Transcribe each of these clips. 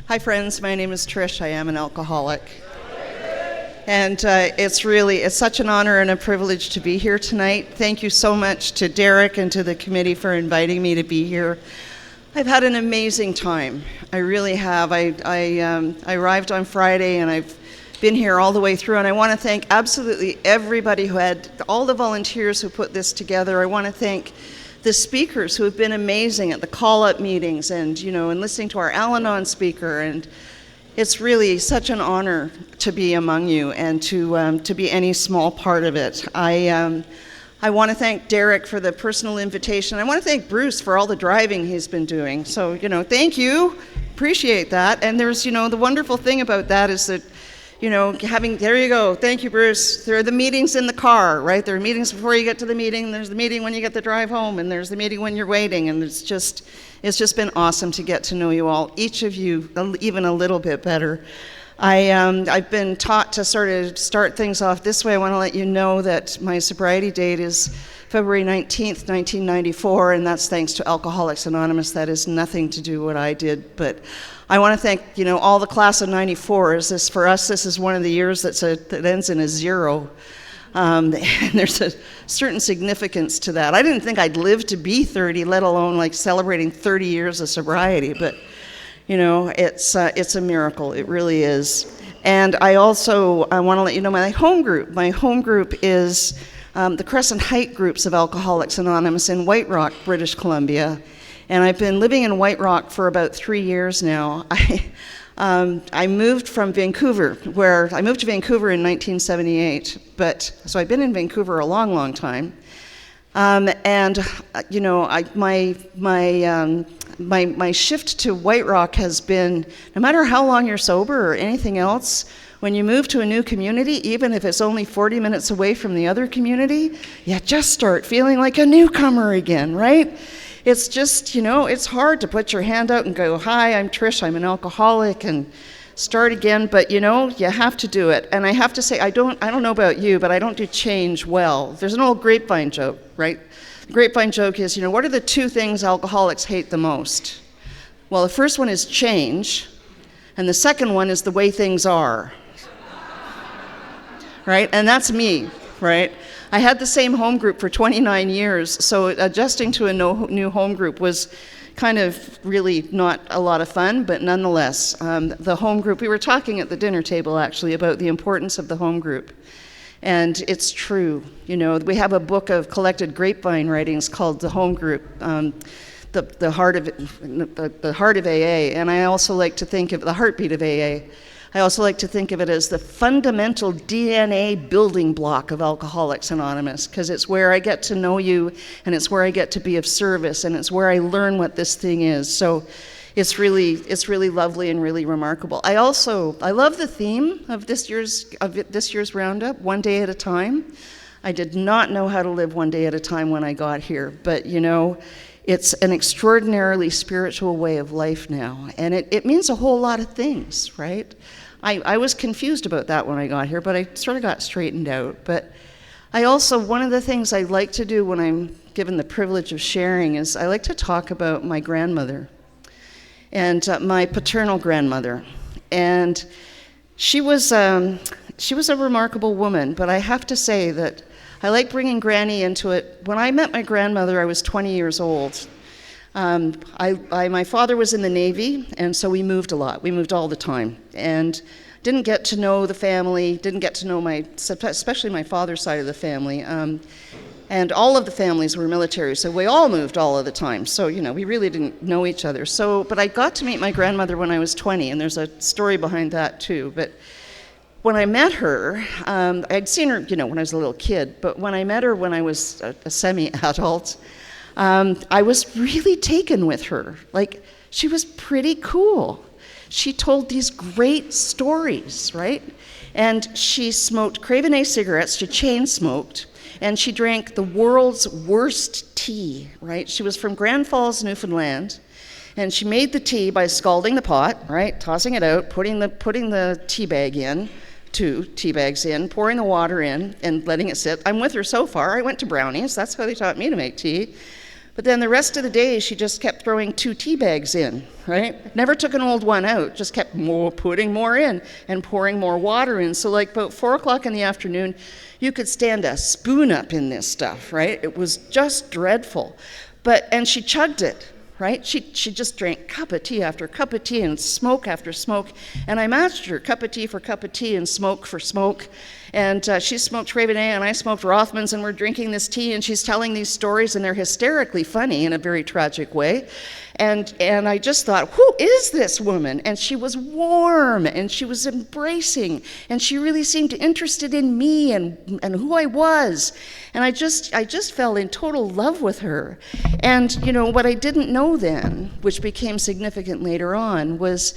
Hi friends, my name is Trish. I am an alcoholic. And it's such an honor and a privilege to be here tonight. Thank you so much to Derek and to the committee for inviting me to be here. I've had an amazing time. I really have. I arrived on Friday and I've been here all the way through, and I want to thank absolutely everybody who had, all the volunteers who put this together. I want to thank the speakers who have been amazing at the call-up meetings and listening to our Al-Anon speaker, and it's really such an honor to be among you and to be any small part of it. I want to thank Derek for the personal invitation. I want to thank Bruce for all the driving he's been doing. So, thank you. Appreciate that. And there's, the wonderful thing about that is that, there you go. Thank you, Bruce. There are the meetings in the car, right? There are meetings before you get to the meeting. There's the meeting when you get the drive home, and there's the meeting when you're waiting. And it's just been awesome to get to know you all, each of you even a little bit better. I've been taught to sort of start things off this way. I want to let you know that my sobriety date is February 19th, 1994, and that's thanks to Alcoholics Anonymous. That has nothing to do with what I did, but I want to thank, all the class of 94. For us, this is one of the years that ends in a 0. And there's a certain significance to that. I didn't think I'd live to be 30, let alone like celebrating 30 years of sobriety, but it's a miracle. It really is. And I want to let you know my home group. My home group is the Crescent Height groups of Alcoholics Anonymous in White Rock, British Columbia. And I've been living in White Rock for about 3 years now. I moved from Vancouver, I moved to Vancouver in 1978, so I've been in Vancouver a long, long time. My shift to White Rock has been, no matter how long you're sober or anything else, when you move to a new community, even if it's only 40 minutes away from the other community, you just start feeling like a newcomer again, right? It's just, it's hard to put your hand out and go, hi, I'm Trish, I'm an alcoholic, and start again, but you have to do it. And I have to say, I don't know about you, but I don't do change well. There's an old grapevine joke, right? The grapevine joke is, what are the 2 things alcoholics hate the most? Well, the first one is change, and the second one is the way things are. Right? And that's me, right? I had the same home group for 29 years, so adjusting to a new home group was kind of really not a lot of fun, but nonetheless, the home group, we were talking at the dinner table actually about the importance of the home group. And it's true, we have a book of collected grapevine writings called The Home Group, the heart of AA, and I also like to think of the heartbeat of AA. I also like to think of it as the fundamental DNA building block of Alcoholics Anonymous, because it's where I get to know you, and it's where I get to be of service, and it's where I learn what this thing is. So it's really lovely and really remarkable. I love the theme of this year's Roundup, one day at a time. I did not know how to live one day at a time when I got here, but it's an extraordinarily spiritual way of life now, and it means a whole lot of things, right? I was confused about that when I got here, but I sort of got straightened out. But one of the things I like to do when I'm given the privilege of sharing is I like to talk about my grandmother and my paternal grandmother. And she was a remarkable woman, but I have to say that I like bringing Granny into it. When I met my grandmother, I was 20 years old. My father was in the Navy, and so we moved a lot. We moved all the time, and didn't get to know the family, didn't get to know especially my father's side of the family. And all of the families were military, so we all moved all of the time. So, we really didn't know each other. But I got to meet my grandmother when I was 20, and there's a story behind that too. But when I met her, I'd seen her, when I was a little kid, but when I met her when I was a semi-adult, I was really taken with her. Like, she was pretty cool. She told these great stories, right? And she smoked Craven A cigarettes, she chain smoked, and she drank the world's worst tea, right? She was from Grand Falls, Newfoundland, and she made the tea by scalding the pot, right? Tossing it out, putting the tea bag in, 2 tea bags in, pouring the water in, and letting it sit. I'm with her so far. I went to Brownies. That's how they taught me to make tea. But then the rest of the day, she just kept throwing 2 tea bags in, right? Never took an old one out, just kept putting more in and pouring more water in. So like about 4 o'clock in the afternoon, you could stand a spoon up in this stuff, right? It was just dreadful. And she chugged it, right? She just drank cup of tea after cup of tea and smoke after smoke. And I matched her, cup of tea for cup of tea and smoke for smoke. And she smoked Ravenay and I smoked Rothmans, and we're drinking this tea, and she's telling these stories, and they're hysterically funny in a very tragic way. And I just thought, who is this woman? And she was warm, and she was embracing, and she really seemed interested in me and who I was. And I just fell in total love with her. And, what I didn't know then, which became significant later on, was,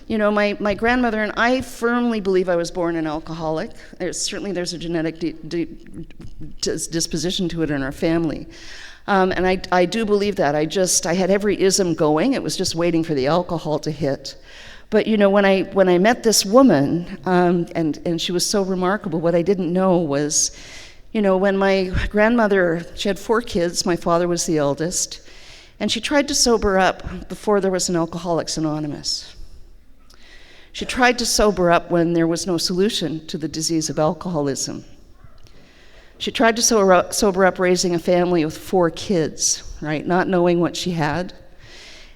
my grandmother, and I firmly believe I was born an alcoholic. There's a genetic disposition to it in our family. And I do believe that. I had every ism going. It was just waiting for the alcohol to hit. But when I met this woman, and she was so remarkable, what I didn't know was, when my grandmother, she had 4 kids, my father was the eldest, and she tried to sober up before there was an Alcoholics Anonymous. She tried to sober up when there was no solution to the disease of alcoholism. She tried to sober up raising a family with 4 kids, right? Not knowing what she had.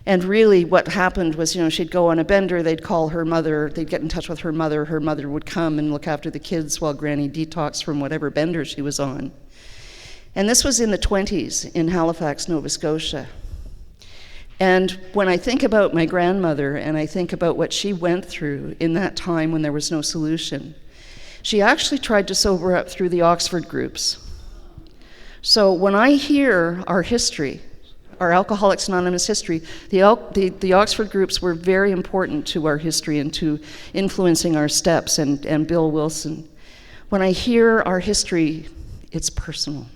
And really what happened was, she'd go on a bender, they'd call her mother, they'd get in touch with her mother would come and look after the kids while Granny detoxed from whatever bender she was on. And this was in the 1920s in Halifax, Nova Scotia. And when I think about my grandmother and I think about what she went through in that time when there was no solution, she actually tried to sober up through the Oxford groups. So when I hear our history, our Alcoholics Anonymous history, the Oxford groups were very important to our history and to influencing our steps, and Bill Wilson. When I hear our history, it's personal.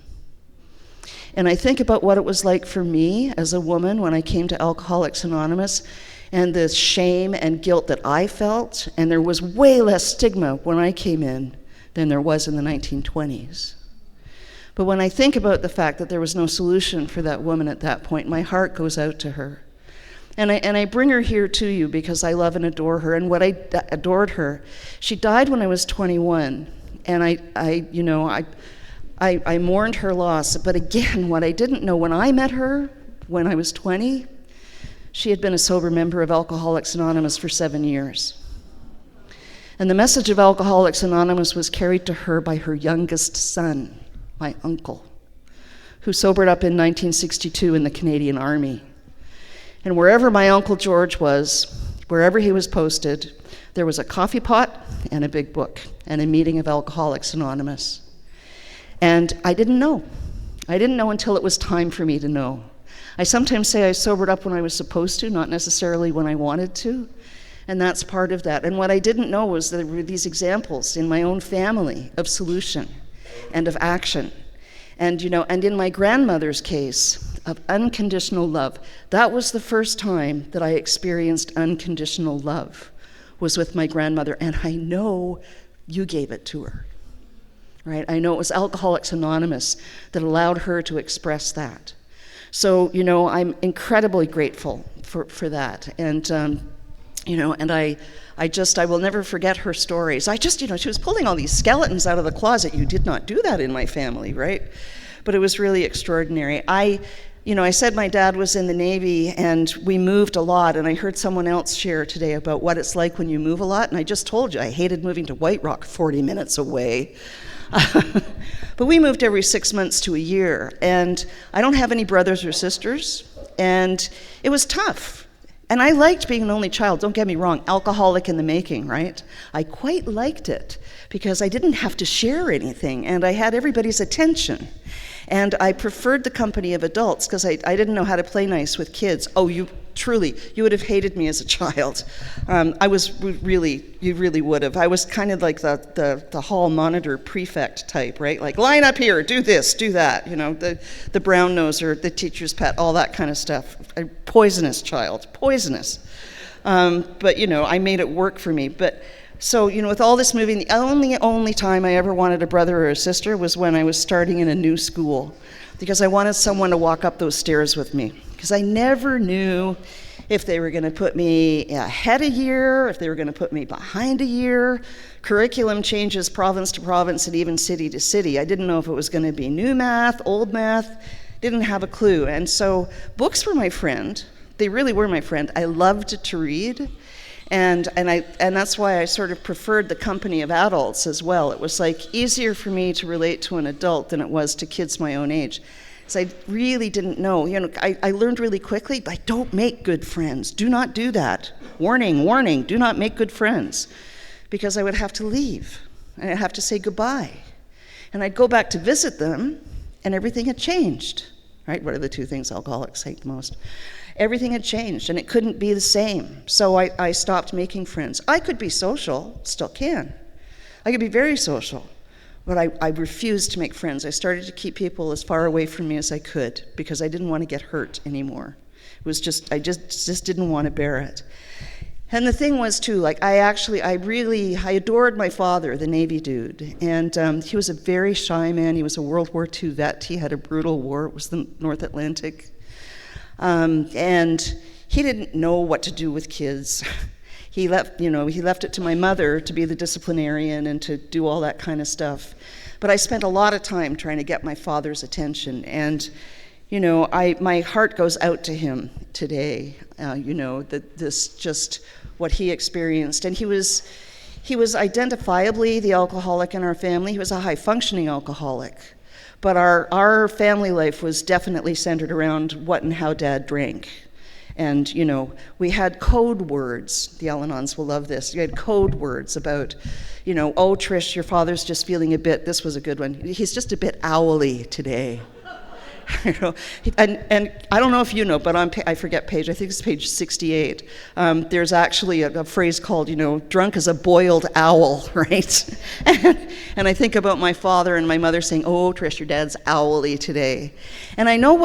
And I think about what it was like for me as a woman when I came to Alcoholics Anonymous, and the shame and guilt that I felt, and there was way less stigma when I came in than there was in the 1920s. But when I think about the fact that there was no solution for that woman at that point, my heart goes out to her. And I bring her here to you because I love and adore her, and what I adored her. She died when I was 21, and I mourned her loss, but again, what I didn't know when I met her, when I was 20, she had been a sober member of Alcoholics Anonymous for 7 years. And the message of Alcoholics Anonymous was carried to her by her youngest son, my uncle, who sobered up in 1962 in the Canadian Army. And wherever my Uncle George was, wherever he was posted, there was a coffee pot and a big book and a meeting of Alcoholics Anonymous. And I didn't know. I didn't know until it was time for me to know. I sometimes say I sobered up when I was supposed to, not necessarily when I wanted to, and that's part of that. And what I didn't know was that there were these examples in my own family of solution and of action. And and in my grandmother's case of unconditional love, that was the first time that I experienced unconditional love, was with my grandmother, and I know you gave it to her. Right? I know it was Alcoholics Anonymous that allowed her to express that. So, I'm incredibly grateful for that. And, and I will never forget her stories. She was pulling all these skeletons out of the closet. You did not do that in my family, right? But it was really extraordinary. I said my dad was in the Navy and we moved a lot, and I heard someone else share today about what it's like when you move a lot, and I just told you I hated moving to White Rock 40 minutes away. But we moved every 6 months to a year, and I don't have any brothers or sisters, and it was tough. And I liked being an only child, don't get me wrong, alcoholic in the making, right? I quite liked it because I didn't have to share anything, and I had everybody's attention. And I preferred the company of adults because I didn't know how to play nice with kids. Oh, you would have hated me as a child. You really would have. I was kind of like the hall monitor prefect type, right? Like, line up here, do this, do that, the brown noser, the teacher's pet, all that kind of stuff. A poisonous child, poisonous. But, I made it work for me. But So, with all this moving, the only time I ever wanted a brother or a sister was when I was starting in a new school, because I wanted someone to walk up those stairs with me, because I never knew if they were going to put me ahead a year, if they were going to put me behind a year. Curriculum changes province to province and even city to city. I didn't know if it was going to be new math, old math, didn't have a clue. And so books were my friend. They really were my friend. I loved to read. And that's why I sort of preferred the company of adults as well. It was like easier for me to relate to an adult than it was to kids my own age. So I really didn't know. I learned really quickly, I don't make good friends. Do not do that. Warning, warning, do not make good friends. Because I would have to leave, and I'd have to say goodbye. And I'd go back to visit them, and everything had changed, right? What are the two things alcoholics hate the most? Everything had changed, and it couldn't be the same. So I stopped making friends. I could be social, still can. I could be very social, but I refused to make friends. I started to keep people as far away from me as I could, because I didn't want to get hurt anymore. It was I just didn't want to bear it. And the thing was too, I adored my father, the Navy dude, and he was a very shy man. He was a World War II vet. He had a brutal war. It was the North Atlantic. And he didn't know what to do with kids. He left it to my mother to be the disciplinarian and to do all that kind of stuff. But I spent a lot of time trying to get my father's attention, and my heart goes out to him today. What he experienced, and he was identifiably the alcoholic in our family. He was a high-functioning alcoholic, but our family life was definitely centered around what and how Dad drank. And we had code words. The Al-Anons will love this. We had code words about, oh, Trish, your father's just feeling a bit. This was a good one. He's just a bit owly today. And I don't know if you know, but I forget page, I think it's page 68. There's actually a phrase called, drunk as a boiled owl, right? And I think about my father and my mother saying, oh, Trish, your dad's owly today. And I know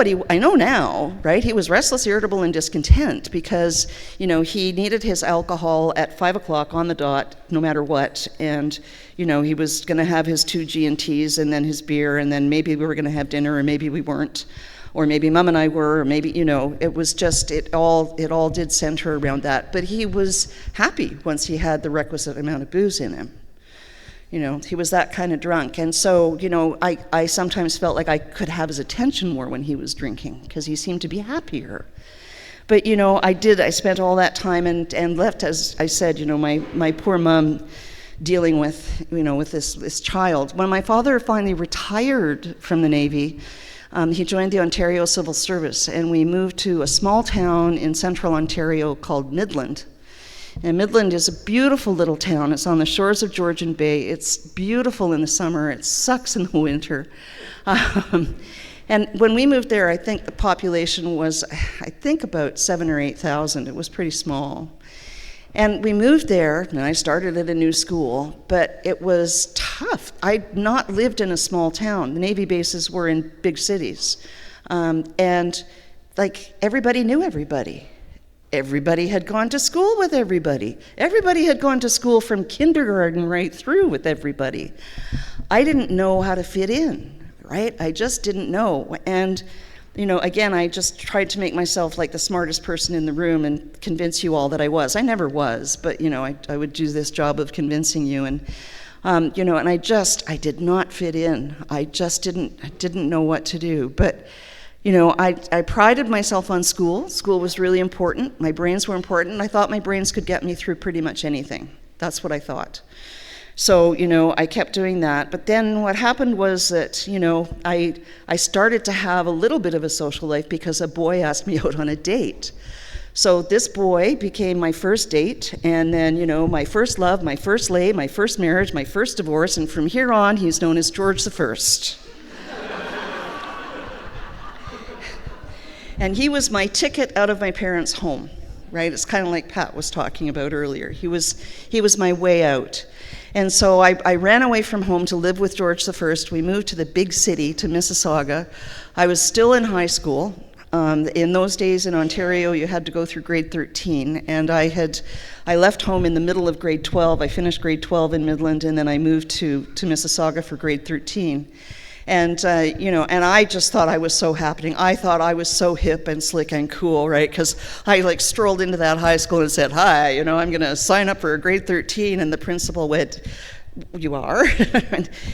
now, right? He was restless, irritable, and discontent because, he needed his alcohol at 5 o'clock on the dot, no matter what. And he was going to have his 2 G&Ts and then his beer, and then maybe we were going to have dinner, or maybe we weren't, or maybe Mom and I were, or maybe, it was just, it all did center around that. But he was happy once he had the requisite amount of booze in him. He was that kind of drunk. And so, I sometimes felt like I could have his attention more when he was drinking, because he seemed to be happier. But, I spent all that time and left, as I said, my poor mom, dealing with, with this child. When my father finally retired from the Navy, he joined the Ontario Civil Service, and we moved to a small town in central Ontario called Midland. And Midland is a beautiful little town. It's on the shores of Georgian Bay. It's beautiful in the summer. It sucks in the winter. And when we moved there, I think the population was, about 7,000 or 8,000. It was pretty small. And we moved there, and I started at a new school, but it was tough. I'd not lived in a small town. The Navy bases were in big cities. And everybody knew everybody. Everybody had gone to school with everybody. Everybody had gone to school from kindergarten right through with everybody. I didn't know how to fit in, right? I just didn't know. And again, I just tried to make myself like the smartest person in the room and convince you all that I was. I never was, but, I would do this job of convincing you. And, and I did not fit in. I just didn't know what to do. But, I prided myself on school. School was really important. My brains were important. I thought my brains could get me through pretty much anything. That's what I thought. So, I kept doing that. But then what happened was that, I started to have a little bit of a social life because a boy asked me out on a date. So this boy became my first date, and then, my first love, my first lay, my first marriage, my first divorce, and from here on, he's known as George I. And he was my ticket out of my parents' home, right? It's kind of like Pat was talking about earlier. He was my way out. And so I ran away from home to live with George I. We moved to the big city, to Mississauga. I was still in high school. In those days in Ontario, you had to go through grade 13, and I left home in the middle of grade 12. I finished grade 12 in Midland, and then I moved to Mississauga for grade 13. And, and I just thought I was so happening. I thought I was so hip and slick and cool, right? Because I strolled into that high school and said, hi, I'm going to sign up for grade 13. And the principal went, you are?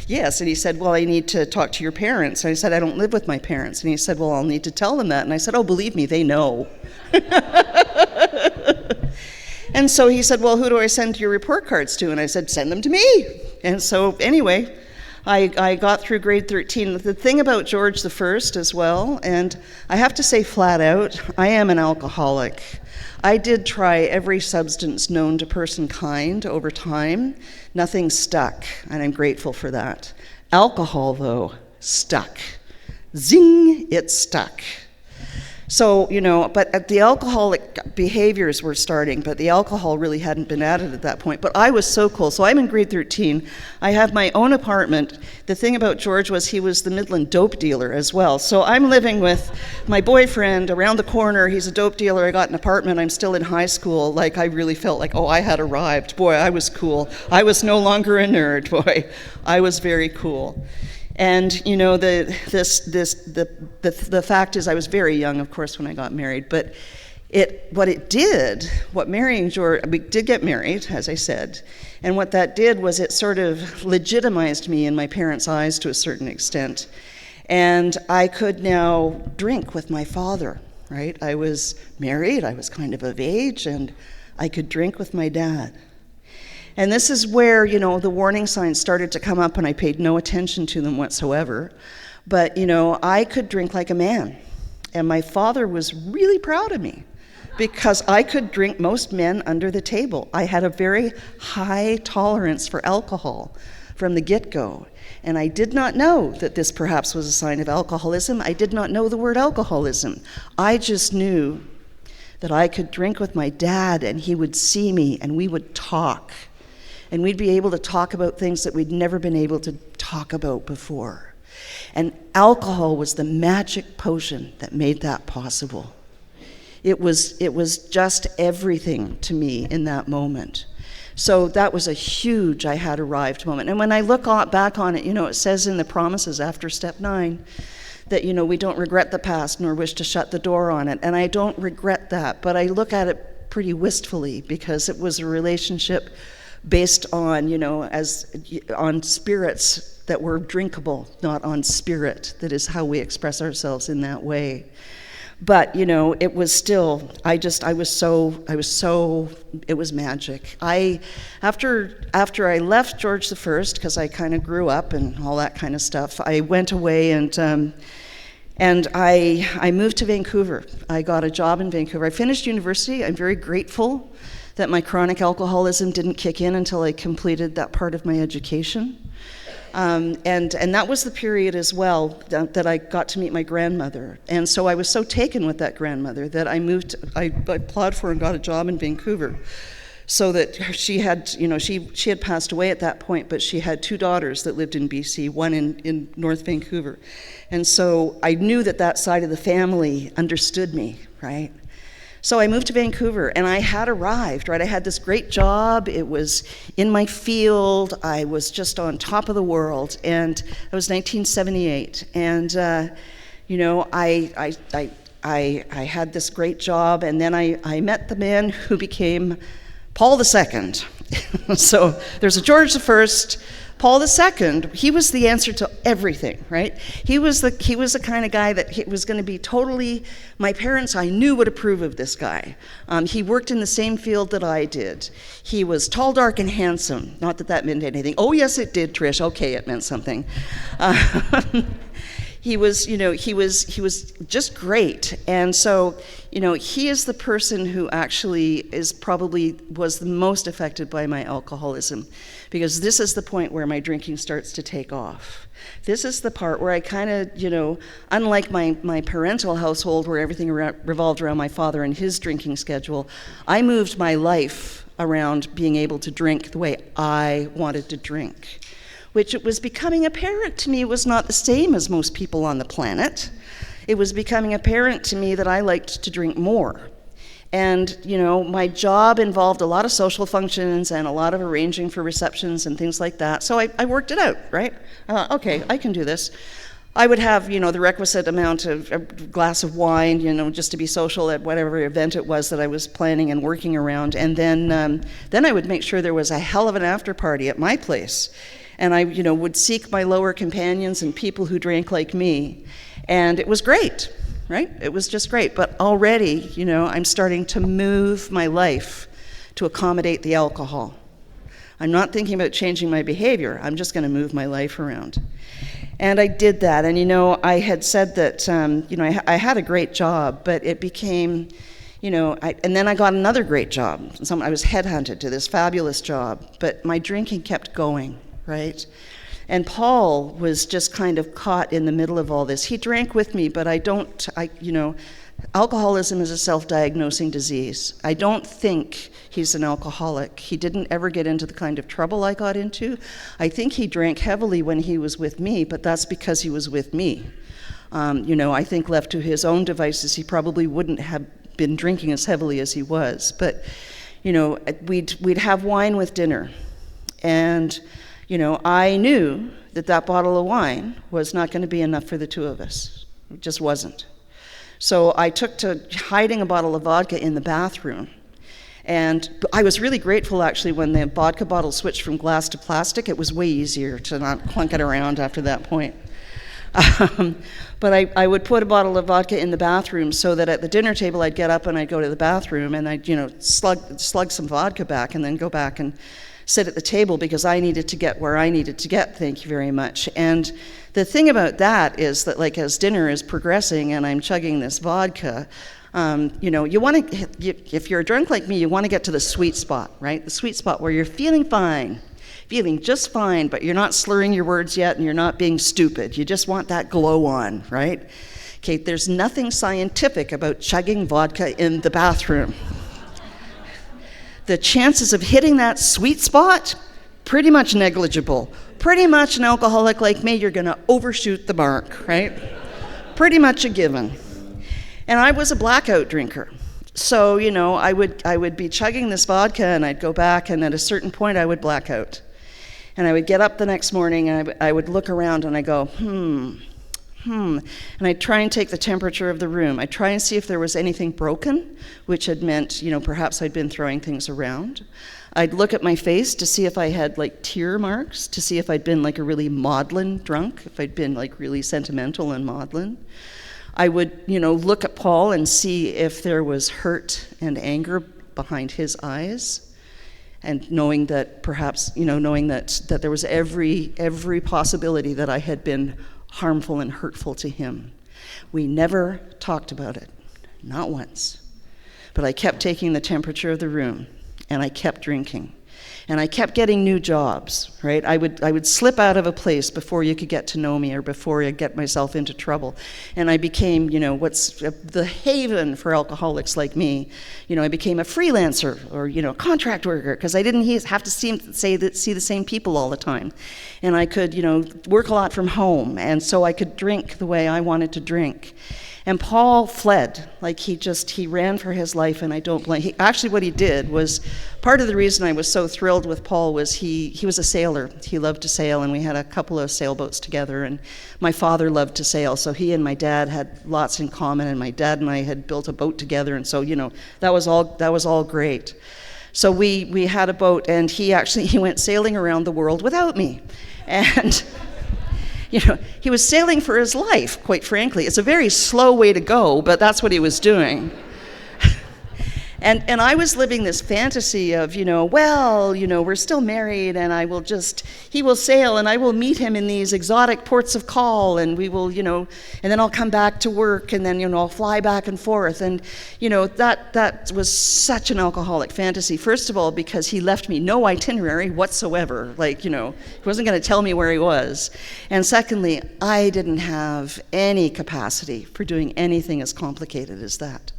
Yes. And he said, well, I need to talk to your parents. And I said, I don't live with my parents. And he said, well, I'll need to tell them that. And I said, oh, believe me, they know. And so he said, well, who do I send your report cards to? And I said, send them to me. And so anyway, I got through grade 13. The thing about George the First as well, and I have to say flat out, I am an alcoholic. I did try every substance known to personkind over time. Nothing stuck, and I'm grateful for that. Alcohol, though, stuck. Zing, it stuck. So, but the alcoholic behaviors were starting, but the alcohol really hadn't been added at that point. But I was so cool. So I'm in grade 13. I have my own apartment. The thing about George was he was the Midland dope dealer as well. So I'm living with my boyfriend around the corner. He's a dope dealer. I got an apartment. I'm still in high school. I really felt like, I had arrived. Boy, I was cool. I was no longer a nerd. Boy, I was very cool. And the fact is, I was very young, of course, when I got married. But what marrying George, we did get married, as I said, and what that did was it sort of legitimized me in my parents' eyes to a certain extent, and I could now drink with my father. Right? I was married, I was kind of age, and I could drink with my dad. And this is where, the warning signs started to come up, and I paid no attention to them whatsoever. But, I could drink like a man. And my father was really proud of me because I could drink most men under the table. I had a very high tolerance for alcohol from the get-go. And I did not know that this perhaps was a sign of alcoholism. I did not know the word alcoholism. I just knew that I could drink with my dad, and he would see me, and we would talk. And we'd be able to talk about things that we'd never been able to talk about before. And alcohol was the magic potion that made that possible. It was just everything to me in that moment. So that was a huge I had arrived moment. And when I look back on it, it says in the promises after step 9 that, we don't regret the past nor wish to shut the door on it. And I don't regret that, but I look at it pretty wistfully because it was a relationship based on, on spirits that were drinkable, not on spirit. That is how we express ourselves in that way. But, it was still, it was magic. After I left George the First, because I kind of grew up and all that kind of stuff, I went away and I moved to Vancouver. I got a job in Vancouver. I finished university. I'm very grateful that my chronic alcoholism didn't kick in until I completed that part of my education. And that was the period as well that I got to meet my grandmother. And so I was so taken with that grandmother that I applied for and got a job in Vancouver. So that she had, she had passed away at that point, but she had 2 daughters that lived in BC, one in North Vancouver. And so I knew that side of the family understood me, right? So I moved to Vancouver, and I had arrived, right? I had this great job. It was in my field. I was just on top of the world, and it was 1978. And, I had this great job, and then I met the man who became Paul II. So there's a George I. Paul II, he was the answer to everything, right? He was the kind of guy that was going to be totally, my parents I knew would approve of this guy. He worked in the same field that I did. He was tall, dark, and handsome. Not that meant anything. Oh, yes, it did, Trish. Okay, it meant something. He was just great. And so, he is the person who actually was the most affected by my alcoholism, because this is the point where my drinking starts to take off. This is the part where I kind of, unlike my parental household where everything revolved around my father and his drinking schedule, I moved my life around being able to drink the way I wanted to drink, which it was becoming apparent to me was not the same as most people on the planet. it was becoming apparent to me that I liked to drink more. And, my job involved a lot of social functions and a lot of arranging for receptions and things like that. So I worked it out, right? I thought, okay, I can do this. I would have, the requisite amount of a glass of wine, just to be social at whatever event it was that I was planning and working around. And then I would make sure there was a hell of an after party at my place. And I, would seek my lower companions and people who drank like me. And it was great. Right? It was just great. But already, I'm starting to move my life to accommodate the alcohol. I'm not thinking about changing my behavior. I'm just going to move my life around. And I did that. And, I had said that, I had a great job, but it became, and then I got another great job. I was headhunted to this fabulous job, but my drinking kept going, right? And Paul was just kind of caught in the middle of all this. He drank with me, but alcoholism is a self-diagnosing disease. I don't think he's an alcoholic. He didn't ever get into the kind of trouble I got into. I think he drank heavily when he was with me, but that's because he was with me. I think left to his own devices, he probably wouldn't have been drinking as heavily as he was. But, we'd have wine with dinner. And I knew that bottle of wine was not going to be enough for the two of us. It just wasn't. So I took to hiding a bottle of vodka in the bathroom. And I was really grateful, actually, when the vodka bottle switched from glass to plastic. It was way easier to not clunk it around after that point. But I would put a bottle of vodka in the bathroom so that at the dinner table I'd get up and I'd go to the bathroom and I'd, slug some vodka back and then go back and sit at the table because I needed to get where I needed to get, thank you very much. And the thing about that is that, as dinner is progressing and I'm chugging this vodka, you want to, if you're drunk like me, you want to get to the sweet spot, right? The sweet spot where you're feeling fine, feeling just fine, but you're not slurring your words yet and you're not being stupid. You just want that glow on, right? Okay, there's nothing scientific about chugging vodka in the bathroom. The chances of hitting that sweet spot, pretty much negligible. Pretty much an alcoholic like me, you're going to overshoot the mark, right? Pretty much a given. And I was a blackout drinker. So, I would be chugging this vodka and I'd go back and at a certain point I would black out. And I would get up the next morning and I would look around and I go, and I'd try and take the temperature of the room. I'd try and see if there was anything broken, which had meant, perhaps I'd been throwing things around. I'd look at my face to see if I had tear marks, to see if I'd been a really maudlin drunk, if I'd been really sentimental and maudlin. I would, look at Paul and see if there was hurt and anger behind his eyes. And knowing that perhaps, knowing that there was every possibility that I had been harmful and hurtful to him. We never talked about it, not once. But I kept taking the temperature of the room, and I kept drinking. And I kept getting new jobs, right? I would slip out of a place before you could get to know me or before I get myself into trouble. And I became, what's the haven for alcoholics like me. I became a freelancer or, contract worker because I didn't have to see the same people all the time. And I could, work a lot from home. And so I could drink the way I wanted to drink. And Paul fled, he ran for his life, and I don't blame. Actually, what he did was, part of the reason I was so thrilled with Paul was he was a sailor. He loved to sail, and we had a couple of sailboats together, and my father loved to sail, so he and my dad had lots in common, and my dad and I had built a boat together, and so, that was all great. So we had a boat, and he went sailing around the world without me, and he was sailing for his life, quite frankly. It's a very slow way to go, but that's what he was doing. And I was living this fantasy of, we're still married and he will sail and I will meet him in these exotic ports of call and we will, and then I'll come back to work and then, I'll fly back and forth. And, that was such an alcoholic fantasy. First of all, because he left me no itinerary whatsoever. He wasn't going to tell me where he was. And secondly, I didn't have any capacity for doing anything as complicated as that.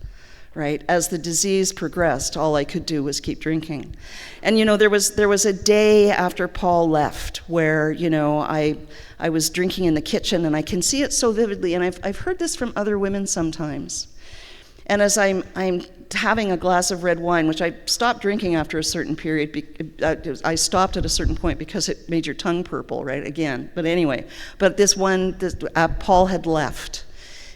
right? As the disease progressed, all I could do was keep drinking. And there was a day after Paul left where I was drinking in the kitchen, and I can see it so vividly, and I've heard this from other women sometimes. And as I'm having a glass of red wine, which I stopped drinking after a certain period, I stopped at a certain point because it made your tongue purple, right, again. But anyway, Paul had left,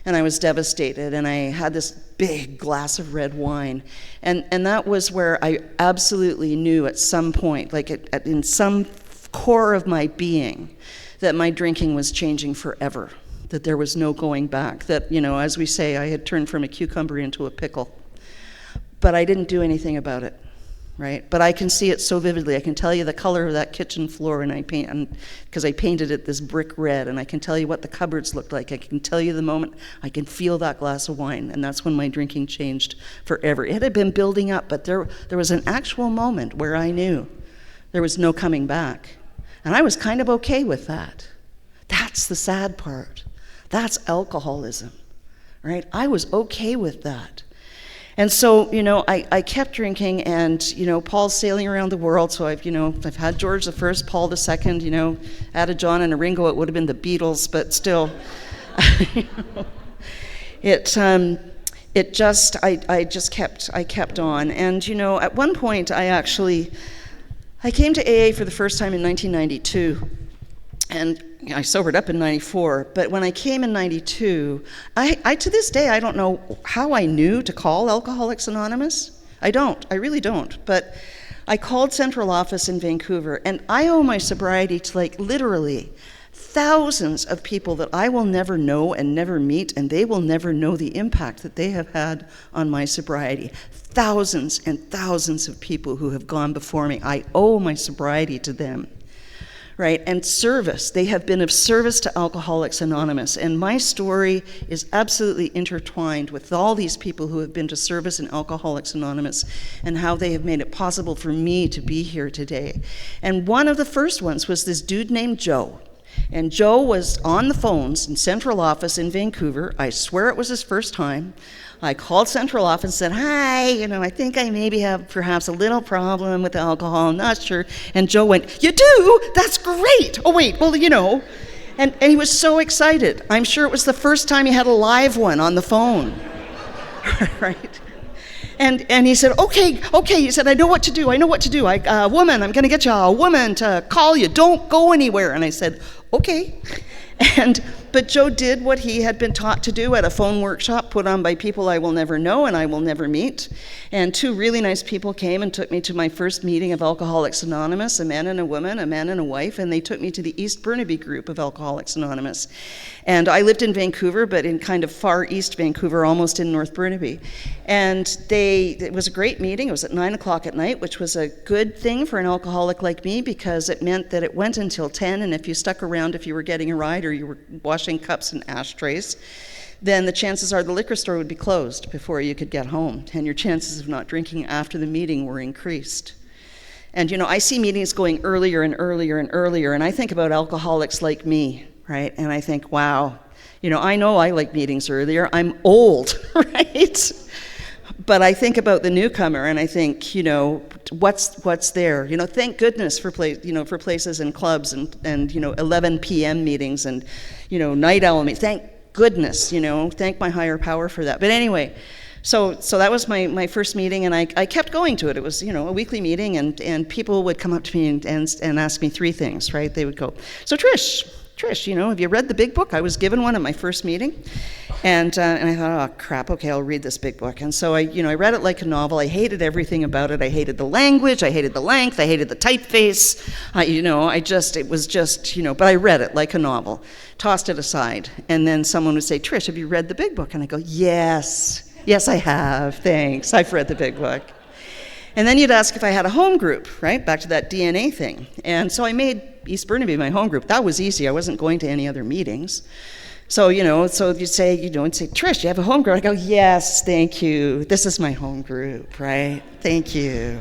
and I was devastated, and I had this big glass of red wine. And that was where I absolutely knew at some point, like in some core of my being, that my drinking was changing forever. That there was no going back, that, as we say, I had turned from a cucumber into a pickle. But I didn't do anything about it, right? But I can see it so vividly. I can tell you the color of that kitchen floor, because I painted it this brick red, and I can tell you what the cupboards looked like. I can tell you the moment I can feel that glass of wine, and that's when my drinking changed forever. It had been building up, but there was an actual moment where I knew there was no coming back. And I was kind of okay with that. That's the sad part. That's alcoholism, right? I was okay with that. And so, I kept drinking, and, Paul's sailing around the world, so I've had George I, Paul II, added John and Ringo, it would have been the Beatles, but still, I kept on. And, at one point, I came to AA for the first time in 1992, and I sobered up in 94, but when I came in 92, I to this day, I don't know how I knew to call Alcoholics Anonymous. I really don't. But I called central office in Vancouver, and I owe my sobriety to literally thousands of people that I will never know and never meet, and they will never know the impact that they have had on my sobriety. Thousands and thousands of people who have gone before me. I owe my sobriety to them. Right, and service. They have been of service to Alcoholics Anonymous, and my story is absolutely intertwined with all these people who have been to service in Alcoholics Anonymous and how they have made it possible for me to be here today. And one of the first ones was this dude named Joe. And Joe was on the phones in central office in Vancouver. I swear it was his first time. I called central office and said, hi, I think I maybe have perhaps a little problem with alcohol, I'm not sure. And Joe went, you do? That's great. Oh, wait, well, And he was so excited. I'm sure it was the first time he had a live one on the phone, right? And he said, okay, he said, I know what to do. Woman, I'm going to get you a woman to call you. Don't go anywhere. And I said, okay. But Joe did what he had been taught to do at a phone workshop put on by people I will never know and I will never meet. And two really nice people came and took me to my first meeting of Alcoholics Anonymous, a man and a woman, a man and a wife, and they took me to the East Burnaby group of Alcoholics Anonymous. And I lived in Vancouver, but in kind of far east Vancouver, almost in North Burnaby. And it was a great meeting. It was at 9 o'clock at night, which was a good thing for an alcoholic like me because it meant that it went until 10, and if you stuck around, if you were getting a ride or you were washing cups and ashtrays, then the chances are the liquor store would be closed before you could get home, and your chances of not drinking after the meeting were increased. And I see meetings going earlier and earlier and earlier, and I think about alcoholics like me, right? And I think, wow, I know I like meetings earlier. I'm old, right? But I think about the newcomer, and I think, what's there? Thank goodness for places and clubs and 11 p.m. meetings and night owl meetings. Thank goodness, thank my higher power for that. But anyway, so that was my first meeting, and I kept going to it. It was a weekly meeting, and people would come up to me and ask me three things, right? They would go, so Trish, have you read the big book? I was given one at my first meeting, and I thought, oh crap, okay, I'll read this big book. And so I read it like a novel. I hated everything about it. I hated the language. I hated the length. I hated the typeface. It was just, but I read it like a novel, tossed it aside, and then someone would say, Trish, have you read the big book? And I go, yes, I have. Thanks. I've read the big book. And then you'd ask if I had a home group, right? Back to that DNA thing. And so I made East Burnaby my home group. That was easy. I wasn't going to any other meetings. So, so you'd say, Trish, you have a home group? I go, yes, thank you. This is my home group, right? Thank you.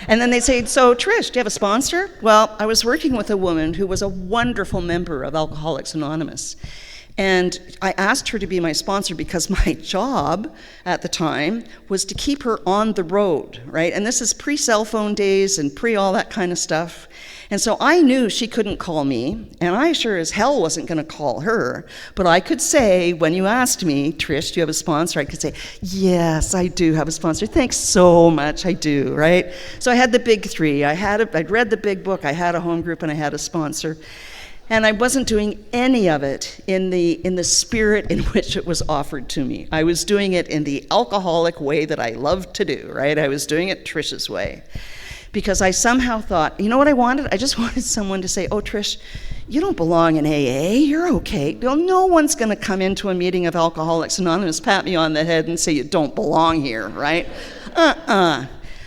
And then they'd say, so Trish, do you have a sponsor? Well, I was working with a woman who was a wonderful member of Alcoholics Anonymous. And I asked her to be my sponsor because my job at the time was to keep her on the road, right? And this is pre-cell phone days and pre-all that kind of stuff. And so I knew she couldn't call me, and I sure as hell wasn't going to call her. But I could say, when you asked me, Trish, do you have a sponsor? I could say, yes, I do have a sponsor. Thanks so much, I do, right? So I had the big three. I'd read the big book, I had a home group, and I had a sponsor. And I wasn't doing any of it in the spirit in which it was offered to me. I was doing it in the alcoholic way that I love to do, right? I was doing it Trish's way. Because I somehow thought, you know what I wanted? I just wanted someone to say, oh, Trish, you don't belong in AA, you're okay. No one's gonna come into a meeting of Alcoholics Anonymous, pat me on the head and say you don't belong here, right?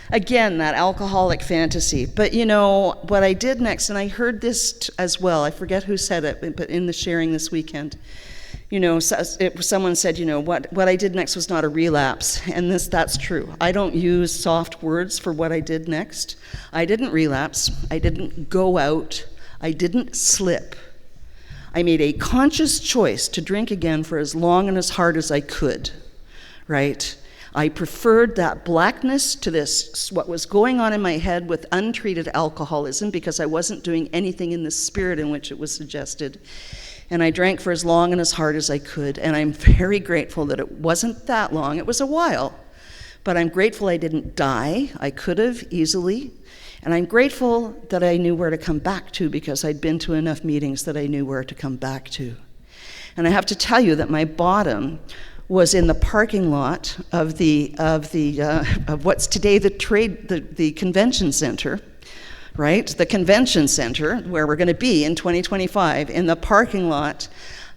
Again, that alcoholic fantasy. But you know, what I did next, and I heard this as well, I forget who said it, but in the sharing this weekend, you know, someone said, you know, what I did next was not a relapse, and that's true. I don't use soft words for what I did next. I didn't relapse, I didn't go out, I didn't slip. I made a conscious choice to drink again for as long and as hard as I could, right? I preferred that blackness to this, what was going on in my head with untreated alcoholism, because I wasn't doing anything in the spirit in which it was suggested. And I drank for as long and as hard as I could, and I'm very grateful that it wasn't that long. It was a while, but I'm grateful I didn't die. I could have easily, and I'm grateful that I knew where to come back to, because I'd been to enough meetings that I knew where to come back to. And I have to tell you that my bottom was in the parking lot of what's today the convention center. Right? The convention center, where we're going to be in 2025, in the parking lot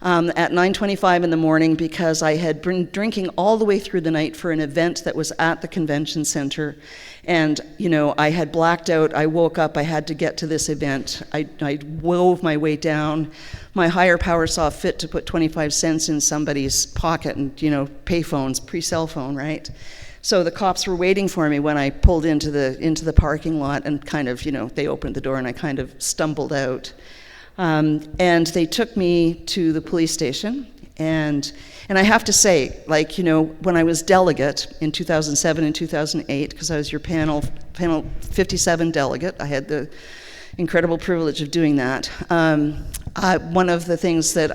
at 9:25 in the morning, because I had been drinking all the way through the night for an event that was at the convention center. And, you know, I had blacked out. I woke up. I had to get to this event. I wove my way down. My higher power saw fit to put 25 cents in somebody's pocket and, you know, payphones, pre-cell phone, right? So the cops were waiting for me when I pulled into the parking lot, and kind of, you know, they opened the door and I kind of stumbled out. And they took me to the police station. And I have to say, like, you know, when I was delegate in 2007 and 2008, because I was your panel 57 delegate, I had the incredible privilege of doing that. One of the things that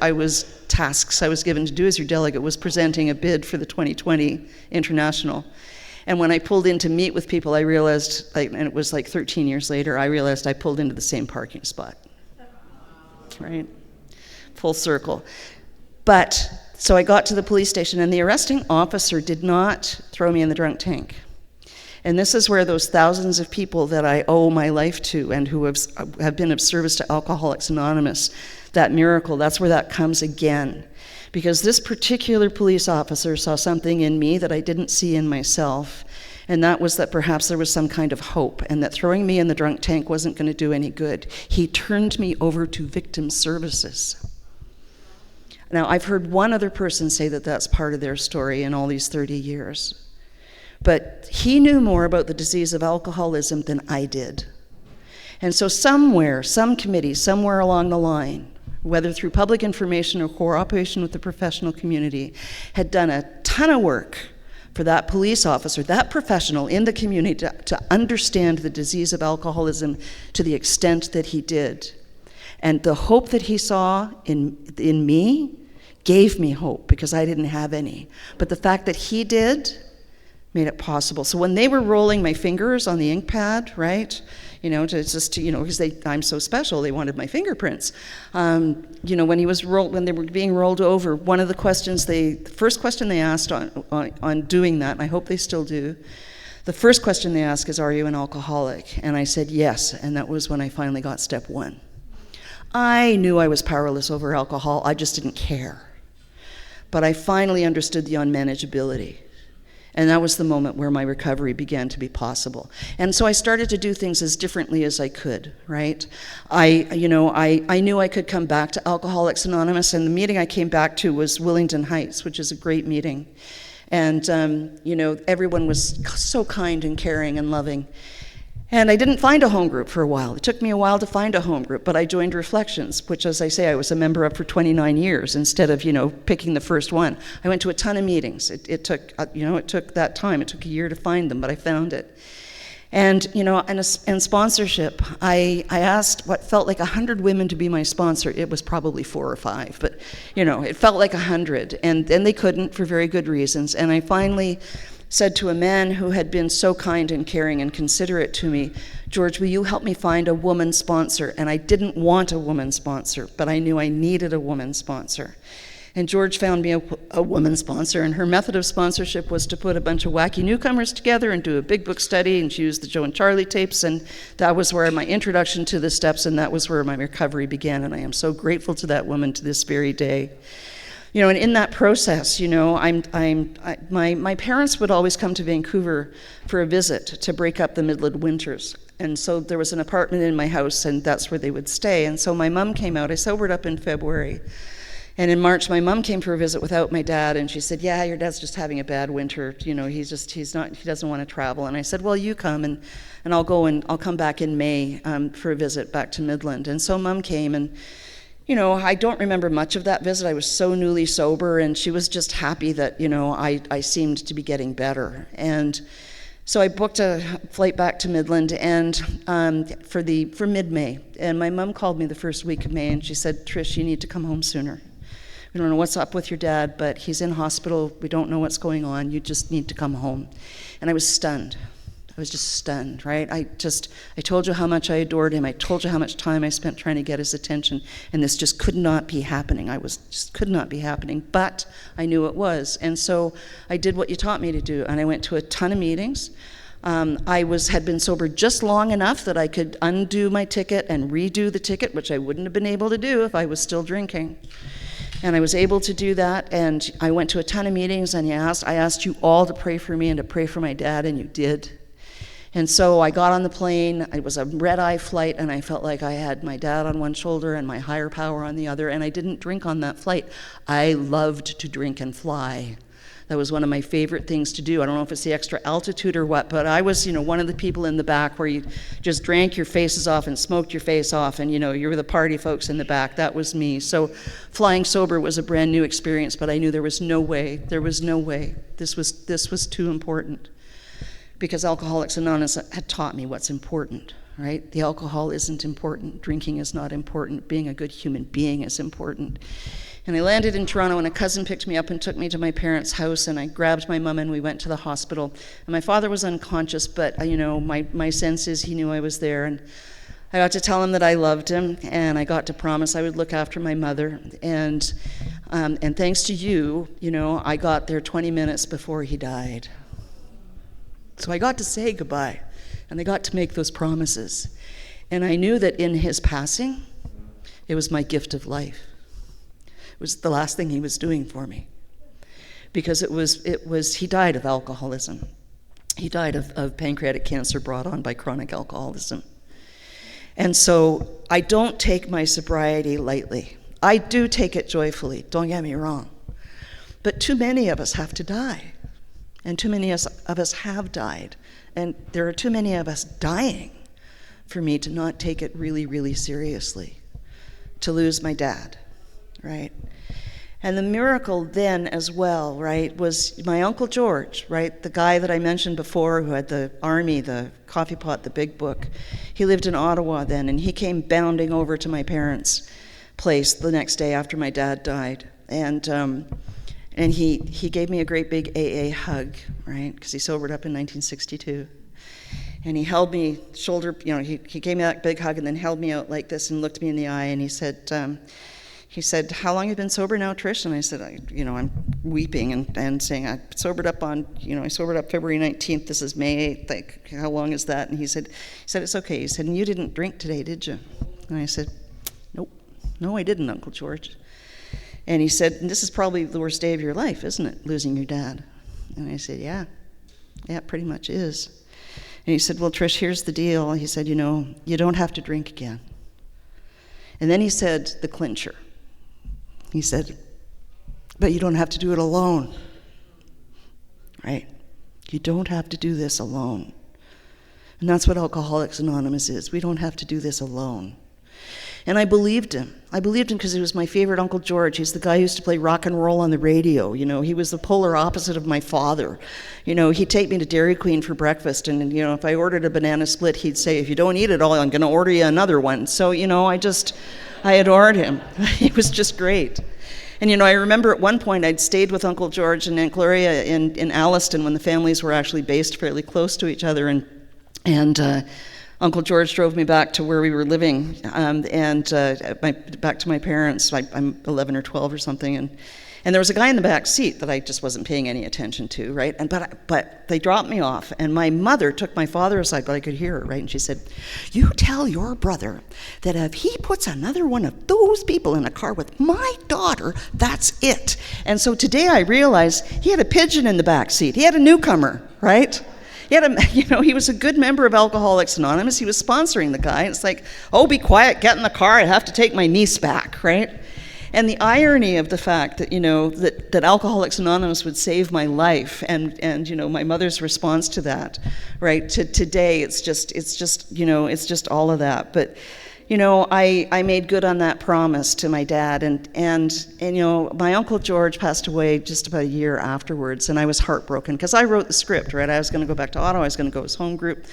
tasks I was given to do as your delegate was presenting a bid for the 2020 International. And when I pulled in to meet with people, I realized, and it was like 13 years later, I realized I pulled into the same parking spot, right? Full circle. But, so I got to the police station, and the arresting officer did not throw me in the drunk tank. And this is where those thousands of people that I owe my life to, and who have been of service to Alcoholics Anonymous, that miracle, that's where that comes again. Because this particular police officer saw something in me that I didn't see in myself, and that was that perhaps there was some kind of hope, and that throwing me in the drunk tank wasn't going to do any good. He turned me over to victim services. Now, I've heard one other person say that that's part of their story in all these 30 years. But he knew more about the disease of alcoholism than I did. And so somewhere, some committee, somewhere along the line, whether through public information or cooperation with the professional community, had done a ton of work for that police officer, that professional in the community to understand the disease of alcoholism to the extent that he did. And the hope that he saw in me gave me hope, because I didn't have any. But the fact that he did made it possible. So when they were rolling my fingers on the ink pad, right, you know, because I'm so special, they wanted my fingerprints. You know, when they were being rolled over, one of the questions the first question they asked on doing that, and I hope they still do, the first question they ask is, are you an alcoholic? And I said yes, and that was when I finally got step one. I knew I was powerless over alcohol, I just didn't care. But I finally understood the unmanageability. And that was the moment where my recovery began to be possible. And so I started to do things as differently as I could, right? I knew I could come back to Alcoholics Anonymous, and the meeting I came back to was Willingdon Heights, which is a great meeting. And, everyone was so kind and caring and loving. And I didn't find a home group for a while. It took me a while to find a home group, but I joined Reflections, which, as I say, I was a member of for 29 years instead of, picking the first one. I went to a ton of meetings. It took that time. It took a year to find them, but I found it. And, and sponsorship, I asked what felt like 100 women to be my sponsor. It was probably 4 or 5, but, it felt like 100. And then they couldn't for very good reasons. And I finally said to a man who had been so kind and caring and considerate to me, George, will you help me find a woman sponsor? And I didn't want a woman sponsor, but I knew I needed a woman sponsor. And George found me a woman sponsor, and her method of sponsorship was to put a bunch of wacky newcomers together and do a big book study, and she used the Joe and Charlie tapes, and that was where my introduction to the steps, and that was where my recovery began, and I am so grateful to that woman to this very day. And in that process, my parents would always come to Vancouver for a visit to break up the Midland winters. And so there was an apartment in my house, and that's where they would stay. And so my mom came out. I sobered up in February. And in March, my mom came for a visit without my dad, and she said, yeah, your dad's just having a bad winter. He doesn't want to travel. And I said, well, you come, and I'll come back in May for a visit back to Midland. And so mom came, and I don't remember much of that visit. I was so newly sober, and she was just happy that, I seemed to be getting better. And so I booked a flight back to Midland and for mid-May. And my mom called me the first week of May, and she said, Trish, you need to come home sooner. We don't know what's up with your dad, but he's in hospital. We don't know what's going on. You just need to come home. And I was stunned. I was just stunned, right? I told you how much I adored him. I told you how much time I spent trying to get his attention, and this just could not be happening. Could not be happening, but I knew it was. And so I did what you taught me to do, and I went to a ton of meetings. Had been sober just long enough that I could undo my ticket and redo the ticket, which I wouldn't have been able to do if I was still drinking. And I was able to do that, and I went to a ton of meetings, and I asked you all to pray for me and to pray for my dad, and you did. And so I got on the plane. It was a red-eye flight, and I felt like I had my dad on one shoulder and my higher power on the other, and I didn't drink on that flight. I loved to drink and fly. That was one of my favorite things to do. I don't know if it's the extra altitude or what, but I was, one of the people in the back where you just drank your faces off and smoked your face off, and, you were the party folks in the back. That was me. So flying sober was a brand new experience, but I knew there was no way. This was too important. Because Alcoholics Anonymous had taught me what's important, right? The alcohol isn't important. Drinking is not important. Being a good human being is important. And I landed in Toronto, and a cousin picked me up and took me to my parents' house, and I grabbed my mom, and we went to the hospital. And my father was unconscious, but, my sense is he knew I was there. And I got to tell him that I loved him, and I got to promise I would look after my mother. And thanks to you, I got there 20 minutes before he died. So I got to say goodbye, and I got to make those promises. And I knew that in his passing, it was my gift of life. It was the last thing he was doing for me. Because he died of alcoholism. He died of pancreatic cancer brought on by chronic alcoholism. And so I don't take my sobriety lightly. I do take it joyfully, don't get me wrong. But too many of us have to die. And too many of us have died. And there are too many of us dying for me to not take it really, really seriously. To lose my dad, right? And the miracle then as well, right, was my Uncle George, right? The guy that I mentioned before who had the army, the coffee pot, the big book. He lived in Ottawa then, and he came bounding over to my parents' place the next day after my dad died. And he gave me a great big AA hug, right? Because he sobered up in 1962. And he held me shoulder, he gave me that big hug and then held me out like this and looked me in the eye, and he said, how long have you been sober now, Trish? And I said, I'm weeping and saying, I sobered up February 19th, this is May 8th, like, how long is that? And he said, it's okay. He said, and you didn't drink today, did you? And I said, nope, no, I didn't, Uncle George. And he said, this is probably the worst day of your life, isn't it, losing your dad? And I said, yeah, it pretty much is. And he said, well, Trish, here's the deal. He said, you don't have to drink again. And then he said the clincher. He said, but you don't have to do it alone, right? You don't have to do this alone. And that's what Alcoholics Anonymous is. We don't have to do this alone. And I believed him. I believed him because he was my favorite Uncle George. He's the guy who used to play rock and roll on the radio. You know, he was the polar opposite of my father. You know, he'd take me to Dairy Queen for breakfast, and, you know, if I ordered a banana split, he'd say, if you don't eat it all, I'm going to order you another one. So, you know, I adored him. He was just great. And, you know, I remember at one point I'd stayed with Uncle George and Aunt Gloria in Alliston when the families were actually based fairly close to each other, and Uncle George drove me back to where we were living, back to my parents. I'm 11 or 12 or something, and there was a guy in the back seat that I just wasn't paying any attention to, right? But they dropped me off, and my mother took my father aside, but I could hear her, right? And she said, "You tell your brother that if he puts another one of those people in a car with my daughter, that's it." And so today I realized he had a pigeon in the back seat. He had a newcomer, right? He was a good member of Alcoholics Anonymous. He was sponsoring the guy. It's like, oh, be quiet, get in the car, I have to take my niece back, right? And the irony of the fact that, you know, that Alcoholics Anonymous would save my life, and you know, my mother's response to that, right? To today, it's just all of that. But, you know, I made good on that promise to my dad, and you know, my Uncle George passed away just about a year afterwards, and I was heartbroken because I wrote the script, right? I was going to go back to Ottawa, I was going to go to his home group,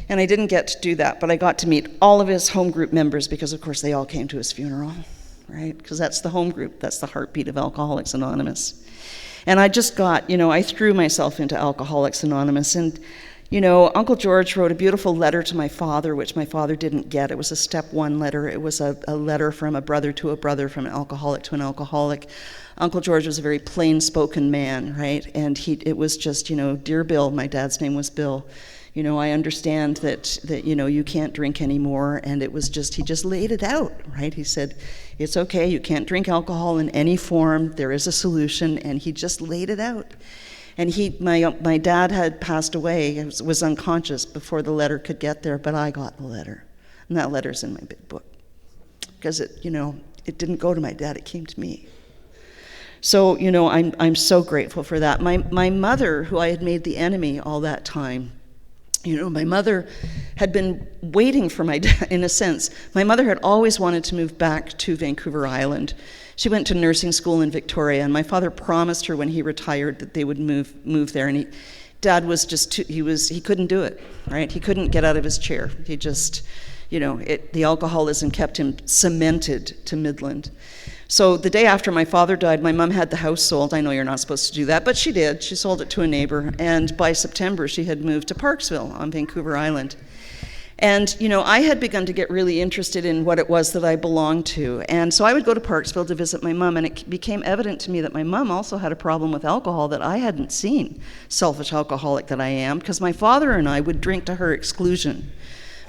and I didn't get to do that, but I got to meet all of his home group members because, of course, they all came to his funeral, right? Because that's the home group, that's the heartbeat of Alcoholics Anonymous. And I just got, you know, I threw myself into Alcoholics Anonymous, and you know, Uncle George wrote a beautiful letter to my father, which my father didn't get. It was a step one letter. It was a letter from a brother to a brother, from an alcoholic to an alcoholic. Uncle George was a very plain-spoken man, right? And it was just, you know, "Dear Bill," my dad's name was Bill, you know, "I understand that you know, you can't drink anymore." And it was just, he just laid it out, right? He said, "It's okay, you can't drink alcohol in any form. There is a solution." And he just laid it out. And my dad had passed away, was unconscious before the letter could get there, but I got the letter. And that letter's in my big book. Because it didn't go to my dad, it came to me. So, you know, I'm so grateful for that. My mother, who I had made the enemy all that time, you know, my mother had been waiting for my dad, in a sense. My mother had always wanted to move back to Vancouver Island. She went to nursing school in Victoria, and my father promised her when he retired that they would move there. And Dad was just he couldn't do it, right? He couldn't get out of his chair. He just, you know, the alcoholism kept him cemented to Midland. So the day after my father died, my mom had the house sold. I know you're not supposed to do that, but she did. She sold it to a neighbor, and by September she had moved to Parksville on Vancouver Island. And, you know, I had begun to get really interested in what it was that I belonged to. And so I would go to Parksville to visit my mom, and it became evident to me that my mom also had a problem with alcohol that I hadn't seen, selfish alcoholic that I am, because my father and I would drink to her exclusion.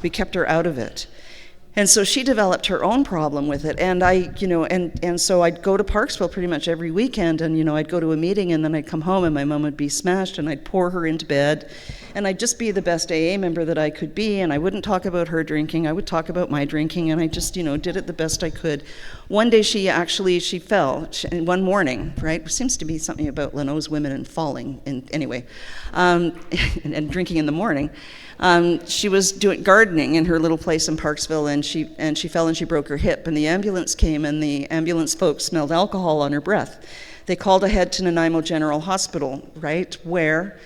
We kept her out of it. And so she developed her own problem with it, and so I'd go to Parksville pretty much every weekend, and, you know, I'd go to a meeting, and then I'd come home, and my mom would be smashed, and I'd pour her into bed, and I'd just be the best AA member that I could be, and I wouldn't talk about her drinking, I would talk about my drinking, and I just, you know, did it the best I could. One day she fell, one morning, right? It seems to be something about Lano's women and falling, and anyway, and drinking in the morning. She was doing gardening in her little place in Parksville, and she fell and she broke her hip, and the ambulance came, and the ambulance folks smelled alcohol on her breath. They called ahead to Nanaimo General Hospital, right, where,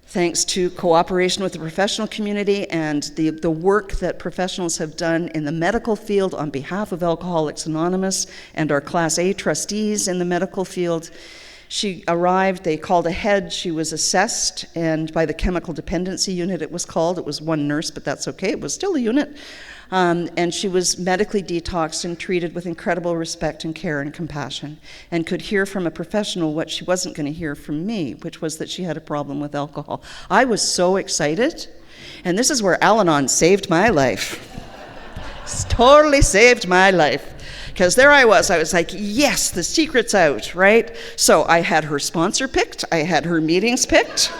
thanks to cooperation with the professional community and the work that professionals have done in the medical field on behalf of Alcoholics Anonymous and our Class A trustees in the medical field, she arrived, they called ahead, she was assessed, and by the chemical dependency unit it was called. It was one nurse, but that's okay, it was still a unit. And she was medically detoxed and treated with incredible respect and care and compassion, and could hear from a professional what she wasn't going to hear from me, which was that she had a problem with alcohol. I was so excited, and this is where Al-Anon saved my life. It's totally saved my life. Because there I was like, yes, the secret's out, right? So I had her sponsor picked, I had her meetings picked.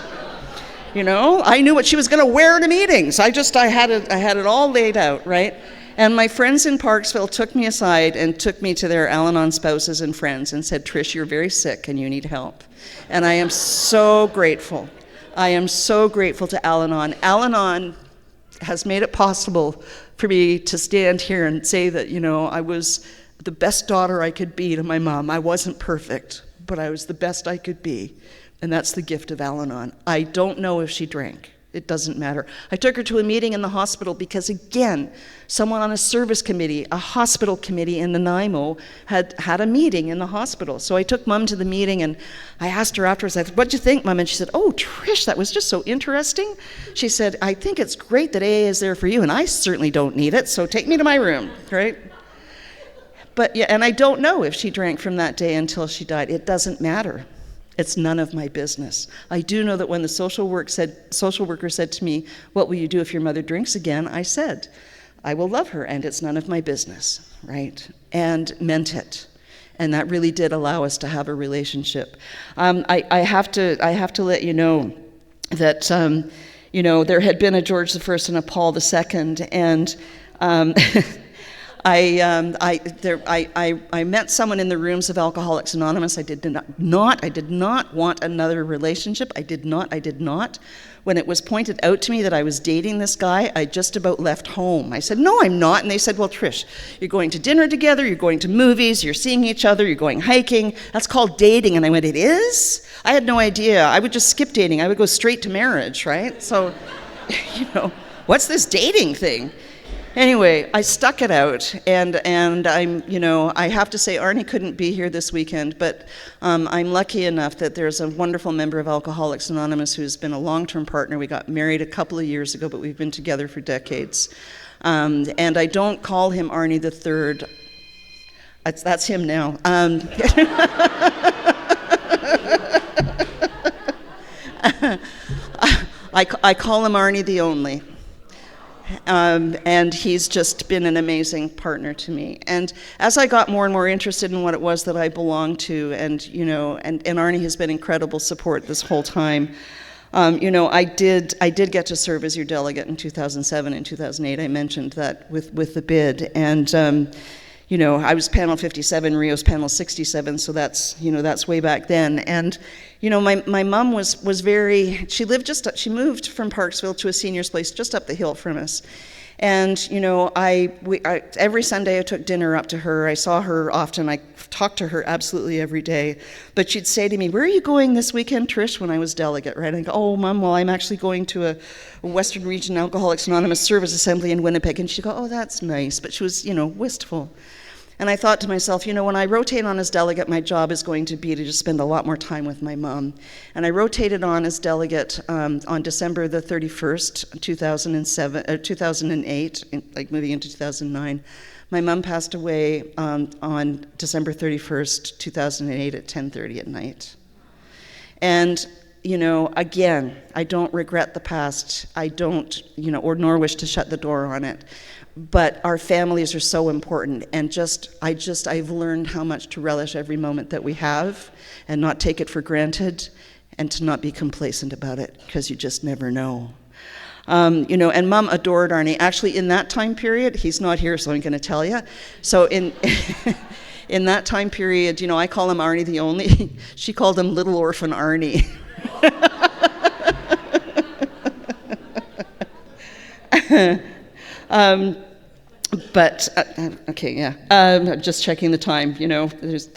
You know, I knew what she was going to wear to meetings. I had it all laid out, right? And my friends in Parksville took me aside and took me to their Al-Anon spouses and friends and said, "Trish, you're very sick and you need help." And I am so grateful. I am so grateful to Al-Anon. Al-Anon has made it possible for me to stand here and say that, I was the best daughter I could be to my mom. I wasn't perfect, but I was the best I could be. And that's the gift of Al-Anon. I don't know if she drank. It doesn't matter. I took her to a meeting in the hospital because, again, someone on a service committee, a hospital committee in Nanaimo, had a meeting in the hospital. So I took Mom to the meeting, and I asked her afterwards, I said, "What'd you think, Mom?" And she said, "Oh, Trish, that was just so interesting." She said, "I think it's great that AA is there for you, and I certainly don't need it, so take me to my room," right? But yeah, and I don't know if she drank from that day until she died. It doesn't matter. It's none of my business. I do know that when the social worker said to me, "What will you do if your mother drinks again?" I said, "I will love her, and it's none of my business," right? And meant it. And that really did allow us to have a relationship. I have to let you know that there had been a George I and a Paul II, and I met someone in the rooms of Alcoholics Anonymous. I did not want another relationship. I did not. When it was pointed out to me that I was dating this guy, I just about left home. I said, "No, I'm not." And they said, "Well, Trish, you're going to dinner together, you're going to movies, you're seeing each other, you're going hiking. That's called dating." And I went, "It is?" I had no idea. I would just skip dating. I would go straight to marriage, right? So, what's this dating thing? Anyway, I stuck it out, and I have to say, Arnie couldn't be here this weekend, but I'm lucky enough that there's a wonderful member of Alcoholics Anonymous who's been a long-term partner. We got married a couple of years ago, but we've been together for decades. And I don't call him Arnie the Third. That's him now. I call him Arnie the Only. And he's just been an amazing partner to me. And as I got more and more interested in what it was that I belonged to, and Arnie has been incredible support this whole time. I did get to serve as your delegate in 2007 and 2008. I mentioned that with the bid, and I was panel 57, Rio's panel 67, so that's way back then. And my mom was very, she moved from Parksville to a senior's place just up the hill from us. And every Sunday I took dinner up to her. I saw her often. I talked to her absolutely every day. But she'd say to me, "Where are you going this weekend, Trish?" When I was delegate, right? I go, "Oh, Mom, well, I'm actually going to a Western Region Alcoholics Anonymous Service Assembly in Winnipeg." And she'd go, "Oh, that's nice." But she was, wistful. And I thought to myself, when I rotate on as delegate, my job is going to be to just spend a lot more time with my mom. And I rotated on as delegate on December the 31st, 2008, like moving into 2009. My mom passed away on December 31st, 2008 at 10:30 at night. And again, I don't regret the past. I don't, nor wish to shut the door on it. But our families are so important, and I've learned how much to relish every moment that we have and not take it for granted and to not be complacent about it, because you just never know. And Mom adored Arnie. Actually, in that time period, he's not here, so I'm going to tell you. So in that time period, I call him Arnie the Only. She called him Little Orphan Arnie. Okay, yeah. I'm just checking the time. There's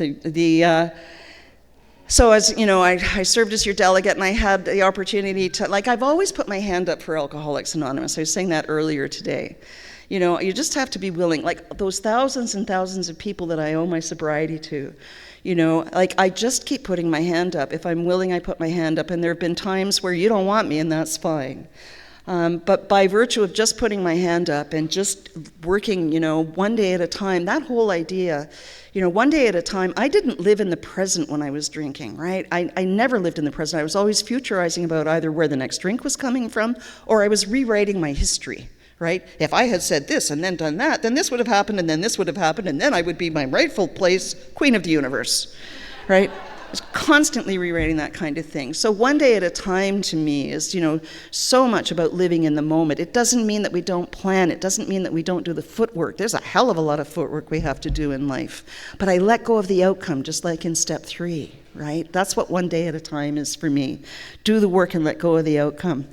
so as I served as your delegate, and I had the opportunity to, I've always put my hand up for Alcoholics Anonymous. I was saying that earlier today. You just have to be willing. Those thousands and thousands of people that I owe my sobriety to. I just keep putting my hand up. If I'm willing, I put my hand up. And there have been times where you don't want me, and that's fine. But by virtue of just putting my hand up and just working, one day at a time, that whole idea, one day at a time, I didn't live in the present when I was drinking, right? I never lived in the present. I was always futurizing about either where the next drink was coming from, or I was rewriting my history, right? If I had said this and then done that, then this would have happened, and then this would have happened, and then I would be my rightful place, queen of the universe, right? I was constantly rewriting that kind of thing. So one day at a time to me is, so much about living in the moment. It doesn't mean that we don't plan. It doesn't mean that we don't do the footwork. There's a hell of a lot of footwork we have to do in life. But I let go of the outcome, just like in step 3, right? That's what one day at a time is for me. Do the work and let go of the outcome.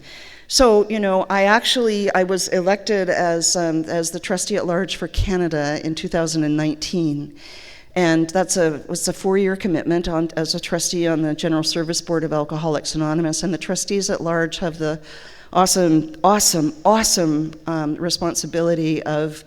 So, I was elected as the trustee at large for Canada in 2019. And was a 4-year commitment as a trustee on the General Service Board of Alcoholics Anonymous. And the trustees at large have the awesome responsibility of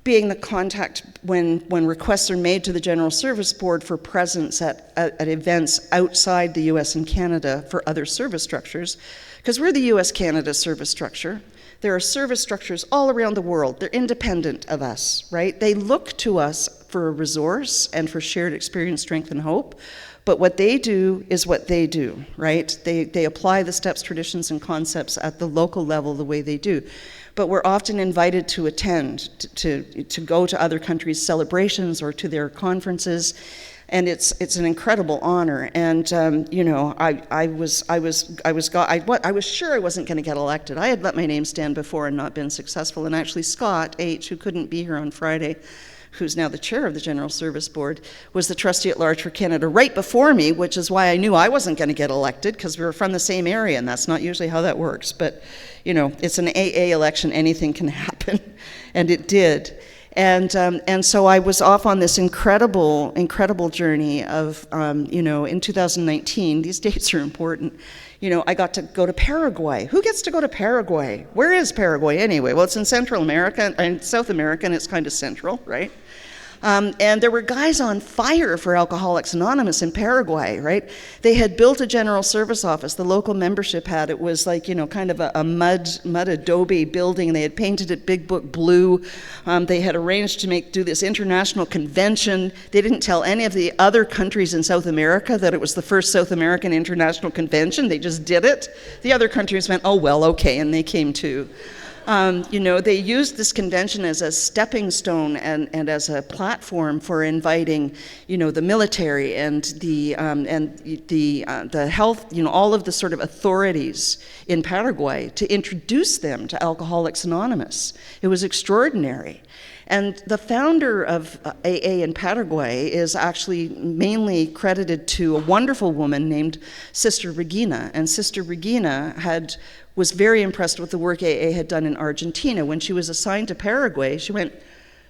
being the contact when requests are made to the General Service Board for presence at events outside the US and Canada for other service structures, because we're the US-Canada service structure. There are service structures all around the world. They're independent of us, right? They look to us for a resource and for shared experience, strength, and hope. But what they do is what they do, right? They apply the steps, traditions, and concepts at the local level the way they do. But we're often invited to attend, to go to other countries' celebrations or to their conferences, and it's an incredible honor. And I was sure I wasn't going to get elected. I had let my name stand before and not been successful. And actually, Scott H., who couldn't be here on Friday, who's now the chair of the General Service Board, was the trustee at large for Canada right before me, which is why I knew I wasn't going to get elected, because we were from the same area, and that's not usually how that works. But it's an AA election; anything can happen, and it did. And so I was off on this incredible journey of, in 2019, these dates are important, I got to go to Paraguay. Who gets to go to Paraguay? Where is Paraguay anyway? Well, it's in Central America, and South America, and it's kind of central, right? And there were guys on fire for Alcoholics Anonymous in Paraguay, right? They had built a general service office. The local membership had. It was like, kind of a mud adobe building. They had painted it Big Book blue. They had arranged to do this international convention. They didn't tell any of the other countries in South America that it was the first South American international convention. They just did it. The other countries went, oh, well, okay, and they came too. They used this convention as a stepping stone and as a platform for inviting, the military and the health, all of the sort of authorities in Paraguay to introduce them to Alcoholics Anonymous. It was extraordinary. And the founder of AA in Paraguay is actually mainly credited to a wonderful woman named Sister Regina. And Sister Regina was very impressed with the work AA had done in Argentina. When she was assigned to Paraguay, she went,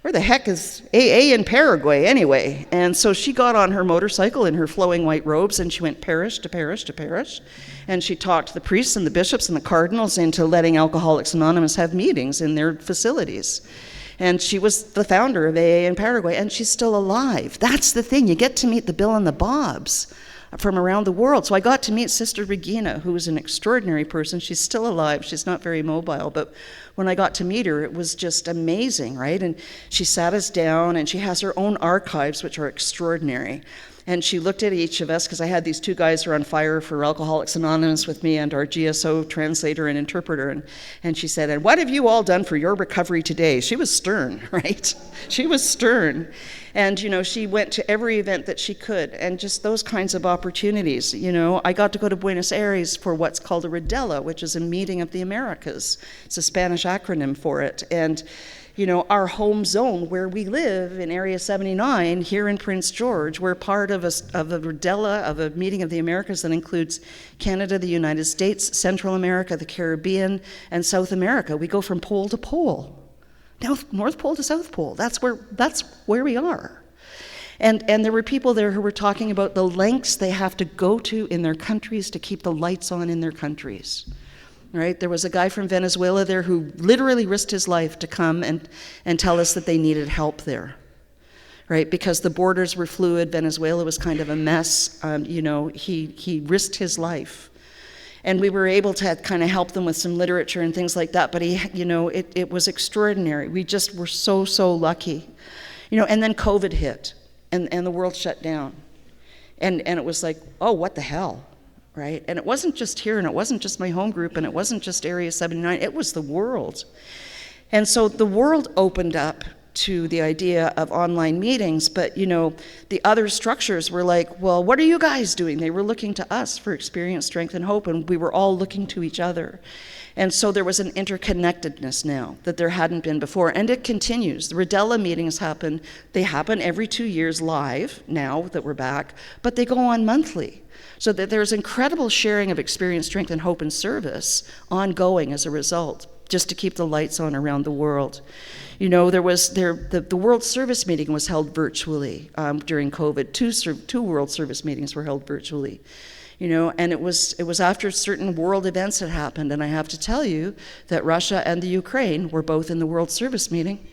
where the heck is AA in Paraguay anyway? And so she got on her motorcycle in her flowing white robes, and she went parish to parish to parish. And she talked the priests and the bishops and the cardinals into letting Alcoholics Anonymous have meetings in their facilities. And she was the founder of AA in Paraguay, and she's still alive. That's the thing. You get to meet the Bill and the Bobs from around the world. So I got to meet Sister Regina, who is an extraordinary person. She's still alive. She's not very mobile, but when I got to meet her, it was just amazing, right? And she sat us down, and she has her own archives, which are extraordinary. And she looked at each of us, because I had these two guys who were on fire for Alcoholics Anonymous with me and our GSO translator and interpreter. And she said, and what have you all done for your recovery today? She was stern, right? She was stern. And, she went to every event that she could, and just those kinds of opportunities. I got to go to Buenos Aires for what's called a Rodela, which is a meeting of the Americas. It's a Spanish acronym for it. And, our home zone where we live in Area 79 here in Prince George, we're part of a Rodela, of a meeting of the Americas that includes Canada, the United States, Central America, the Caribbean, and South America. We go from pole to pole. North Pole to South Pole, that's where we are. And there were people there who were talking about the lengths they have to go to in their countries to keep the lights on in their countries. Right? There was a guy from Venezuela there who literally risked his life to come and tell us that they needed help there. Right? Because the borders were fluid, Venezuela was kind of a mess. He risked his life. And we were able to kind of help them with some literature and things like that, but it was extraordinary. We just were so lucky. And then COVID hit, and the world shut down. And it was like, oh, what the hell, right? And it wasn't just here, and it wasn't just my home group, and it wasn't just Area 79, it was the world. And so the world opened up to the idea of online meetings, but the other structures were like, well, what are you guys doing? They were looking to us for experience, strength, and hope, and we were all looking to each other. And so there was an interconnectedness now that there hadn't been before, and it continues. The Rodella meetings happen. They happen every 2 years live now that we're back, but they go on monthly. So that there's incredible sharing of experience, strength, and hope and service ongoing as a result, just to keep the lights on around the world. The World Service meeting was held virtually during COVID. Two World Service meetings were held virtually. And it was after certain world events had happened, and I have to tell you that Russia and the Ukraine were both in the World Service meeting.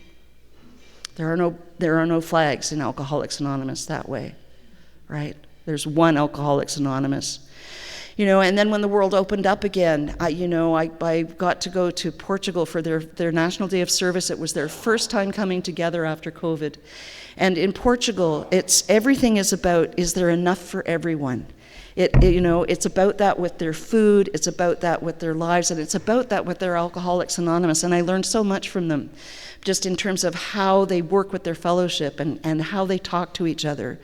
There are no flags in Alcoholics Anonymous that way, right? There's one Alcoholics Anonymous. And then when the world opened up again, I got to go to Portugal for their National Day of Service. It was their first time coming together after COVID. And in Portugal, everything is about, is there enough for everyone? It's about that with their food, it's about that with their lives, and it's about that with their Alcoholics Anonymous. And I learned so much from them, just in terms of how they work with their fellowship and how they talk to each other.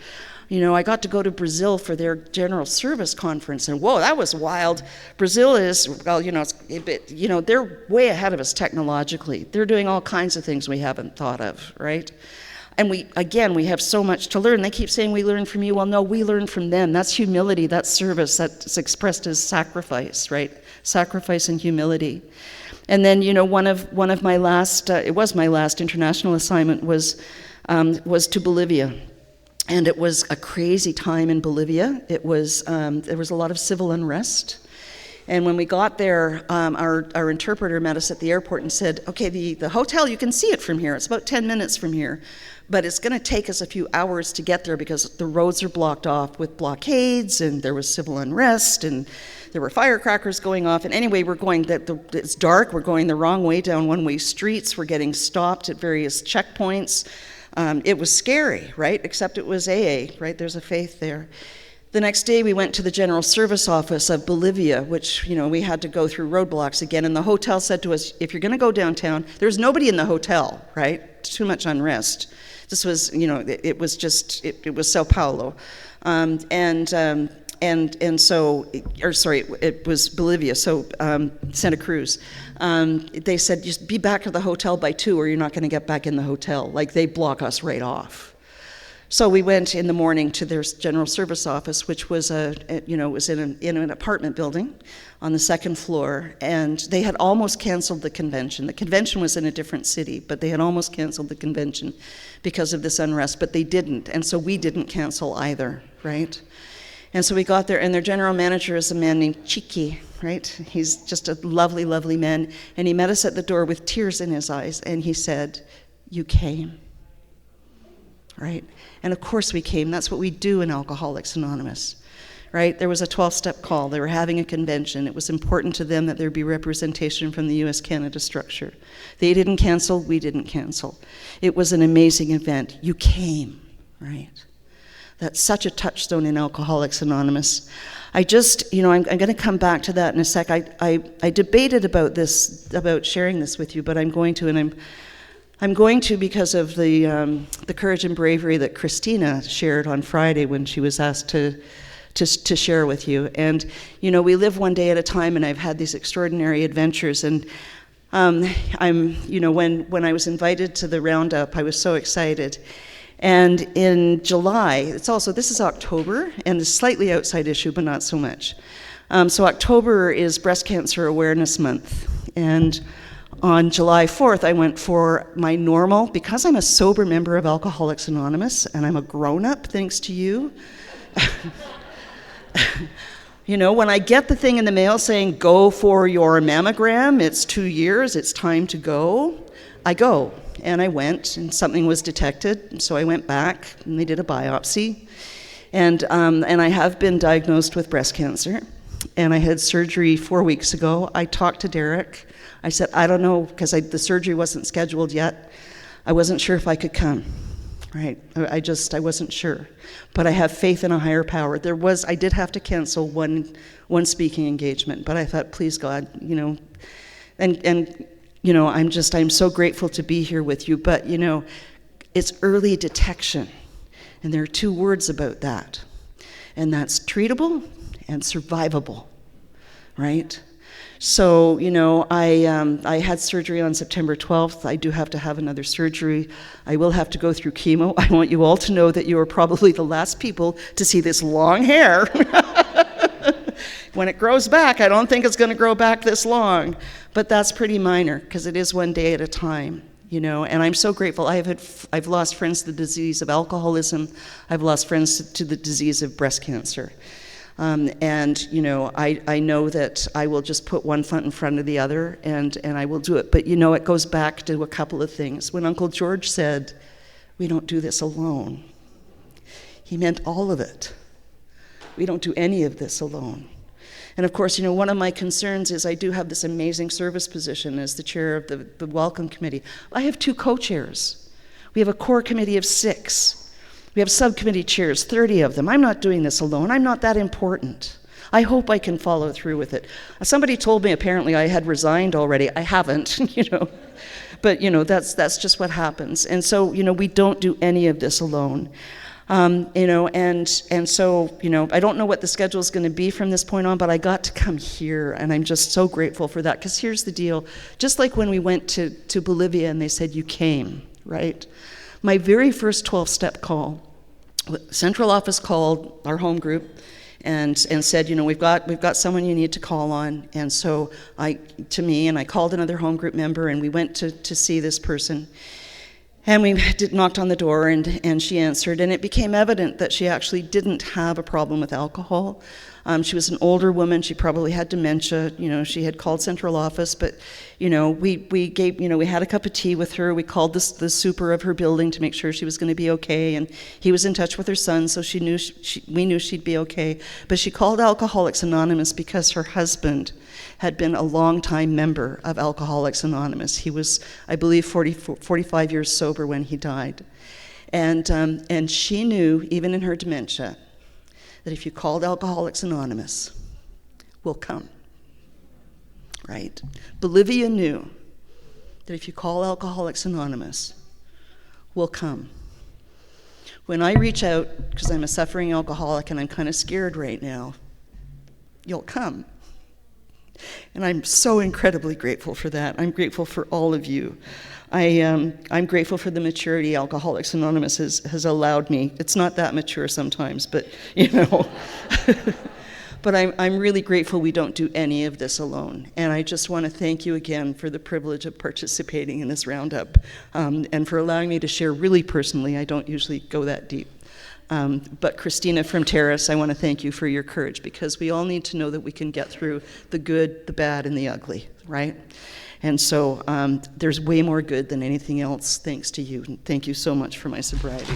I got to go to Brazil for their general service conference, and whoa, that was wild. Brazil is, they're way ahead of us technologically. They're doing all kinds of things we haven't thought of, right? And we have so much to learn. They keep saying we learn from you. Well, no, we learn from them. That's humility, that's service, that's expressed as sacrifice, right? Sacrifice and humility. And then, one of my last, it was my last international assignment was to Bolivia. And it was a crazy time in Bolivia. There was a lot of civil unrest. And when we got there, our interpreter met us at the airport and said, okay, the hotel, you can see it from here. It's about 10 minutes from here. But it's going to take us a few hours to get there because the roads are blocked off with blockades, and there was civil unrest, and there were firecrackers going off. And anyway, it's dark. We're going the wrong way down one-way streets. We're getting stopped at various checkpoints. It was scary, right? Except it was AA, right? There's a faith there. The next day we went to the General Service Office of Bolivia, which, we had to go through roadblocks again. And the hotel said to us, if you're going to go downtown, there's nobody in the hotel, right? Too much unrest. This was, it was Sao Paulo. It was Bolivia, so Santa Cruz. They said, just be back at the hotel by 2 or you're not going to get back in the hotel. Like, they block us right off. So we went in the morning to their general service office, which was was in an apartment building on the second floor, and they had almost canceled the convention. The convention was in a different city, but they had almost canceled the convention because of this unrest, but they didn't, and so we didn't cancel either, right? And so we got there, and their general manager is a man named Chiqui, right? He's just a lovely, lovely man, and he met us at the door with tears in his eyes, and he said, you came, right? And of course we came. That's what we do in Alcoholics Anonymous, right? There was a 12-step call. They were having a convention. It was important to them that there be representation from the U.S.-Canada structure. They didn't cancel. We didn't cancel. It was an amazing event. You came, right? That's such a touchstone in Alcoholics Anonymous. I'm going to come back to that in a sec. I debated about sharing this with you, but I'm going to, and I'm going to because of the courage and bravery that Christina shared on Friday when she was asked to share with you. And, we live one day at a time, and I've had these extraordinary adventures. And when I was invited to the Roundup, I was so excited. And in July, this is October, and a slightly outside issue, but not so much. So October is Breast Cancer Awareness Month. And on July 4th, I went for my normal, because I'm a sober member of Alcoholics Anonymous, and I'm a grown-up, thanks to you. When I get the thing in the mail saying, go for your mammogram, it's 2 years, it's time to go, I go. And I went, and something was detected, so I went back, and they did a biopsy. And I have been diagnosed with breast cancer, and I had surgery 4 weeks ago. I talked to Derek. I said, I don't know, because the surgery wasn't scheduled yet. I wasn't sure if I could come, right? I wasn't sure. But I have faith in a higher power. I did have to cancel one speaking engagement, but I thought, please God, I'm so grateful to be here with you. But, It's early detection. And there are two words about that. And that's treatable and survivable, right? So, I had surgery on September 12th. I do have to have another surgery. I will have to go through chemo. I want you all to know that you are probably the last people to see this long hair. When it grows back, I don't think it's going to grow back this long. But that's pretty minor, because it is one day at a time. And I'm so grateful. I've lost friends to the disease of alcoholism. I've lost friends to the disease of breast cancer. I know that I will just put one foot in front of the other, and I will do it. But it goes back to a couple of things. When Uncle George said, "We don't do this alone," he meant all of it. We don't do any of this alone. And of course, one of my concerns is I do have this amazing service position as the chair of the Welcome Committee. I have 2 co-chairs. We have a core committee of 6. We have subcommittee chairs, 30 of them. I'm not doing this alone. I'm not that important. I hope I can follow through with it. Somebody told me apparently I had resigned already. I haven't, But, that's just what happens. And so, we don't do any of this alone. So, I don't know what the schedule is going to be from this point on, but I got to come here, and I'm just so grateful for that. Because here's the deal. Just like when we went to Bolivia and they said, "You came," right? My very first 12-step call, central office called our home group and said, we've got someone you need to call on. And so I called another home group member, and we went to see this person. And we knocked on the door, and she answered, and it became evident that she actually didn't have a problem with alcohol. She was an older woman. She probably had dementia. She had called central office, but we had a cup of tea with her. We called the super of her building to make sure she was going to be okay, and he was in touch with her son, so we knew she'd be okay. But she called Alcoholics Anonymous because her husband had been a long-time member of Alcoholics Anonymous. He was, I believe, 45 years sober when he died. And she knew, even in her dementia, that if you called Alcoholics Anonymous, we'll come, right? Bolivia knew that if you call Alcoholics Anonymous, we'll come. When I reach out, because I'm a suffering alcoholic and I'm kind of scared right now, you'll come. And I'm so incredibly grateful for that. I'm grateful for all of you. I'm grateful for the maturity Alcoholics Anonymous has allowed me. It's not that mature sometimes, but But I'm really grateful we don't do any of this alone. And I just want to thank you again for the privilege of participating in this roundup, and for allowing me to share really personally. I don't usually go that deep. But Christina from Terrace, I want to thank you for your courage, because we all need to know that we can get through the good, the bad, and the ugly, right? And so there's way more good than anything else, thanks to you. Thank you so much for my sobriety.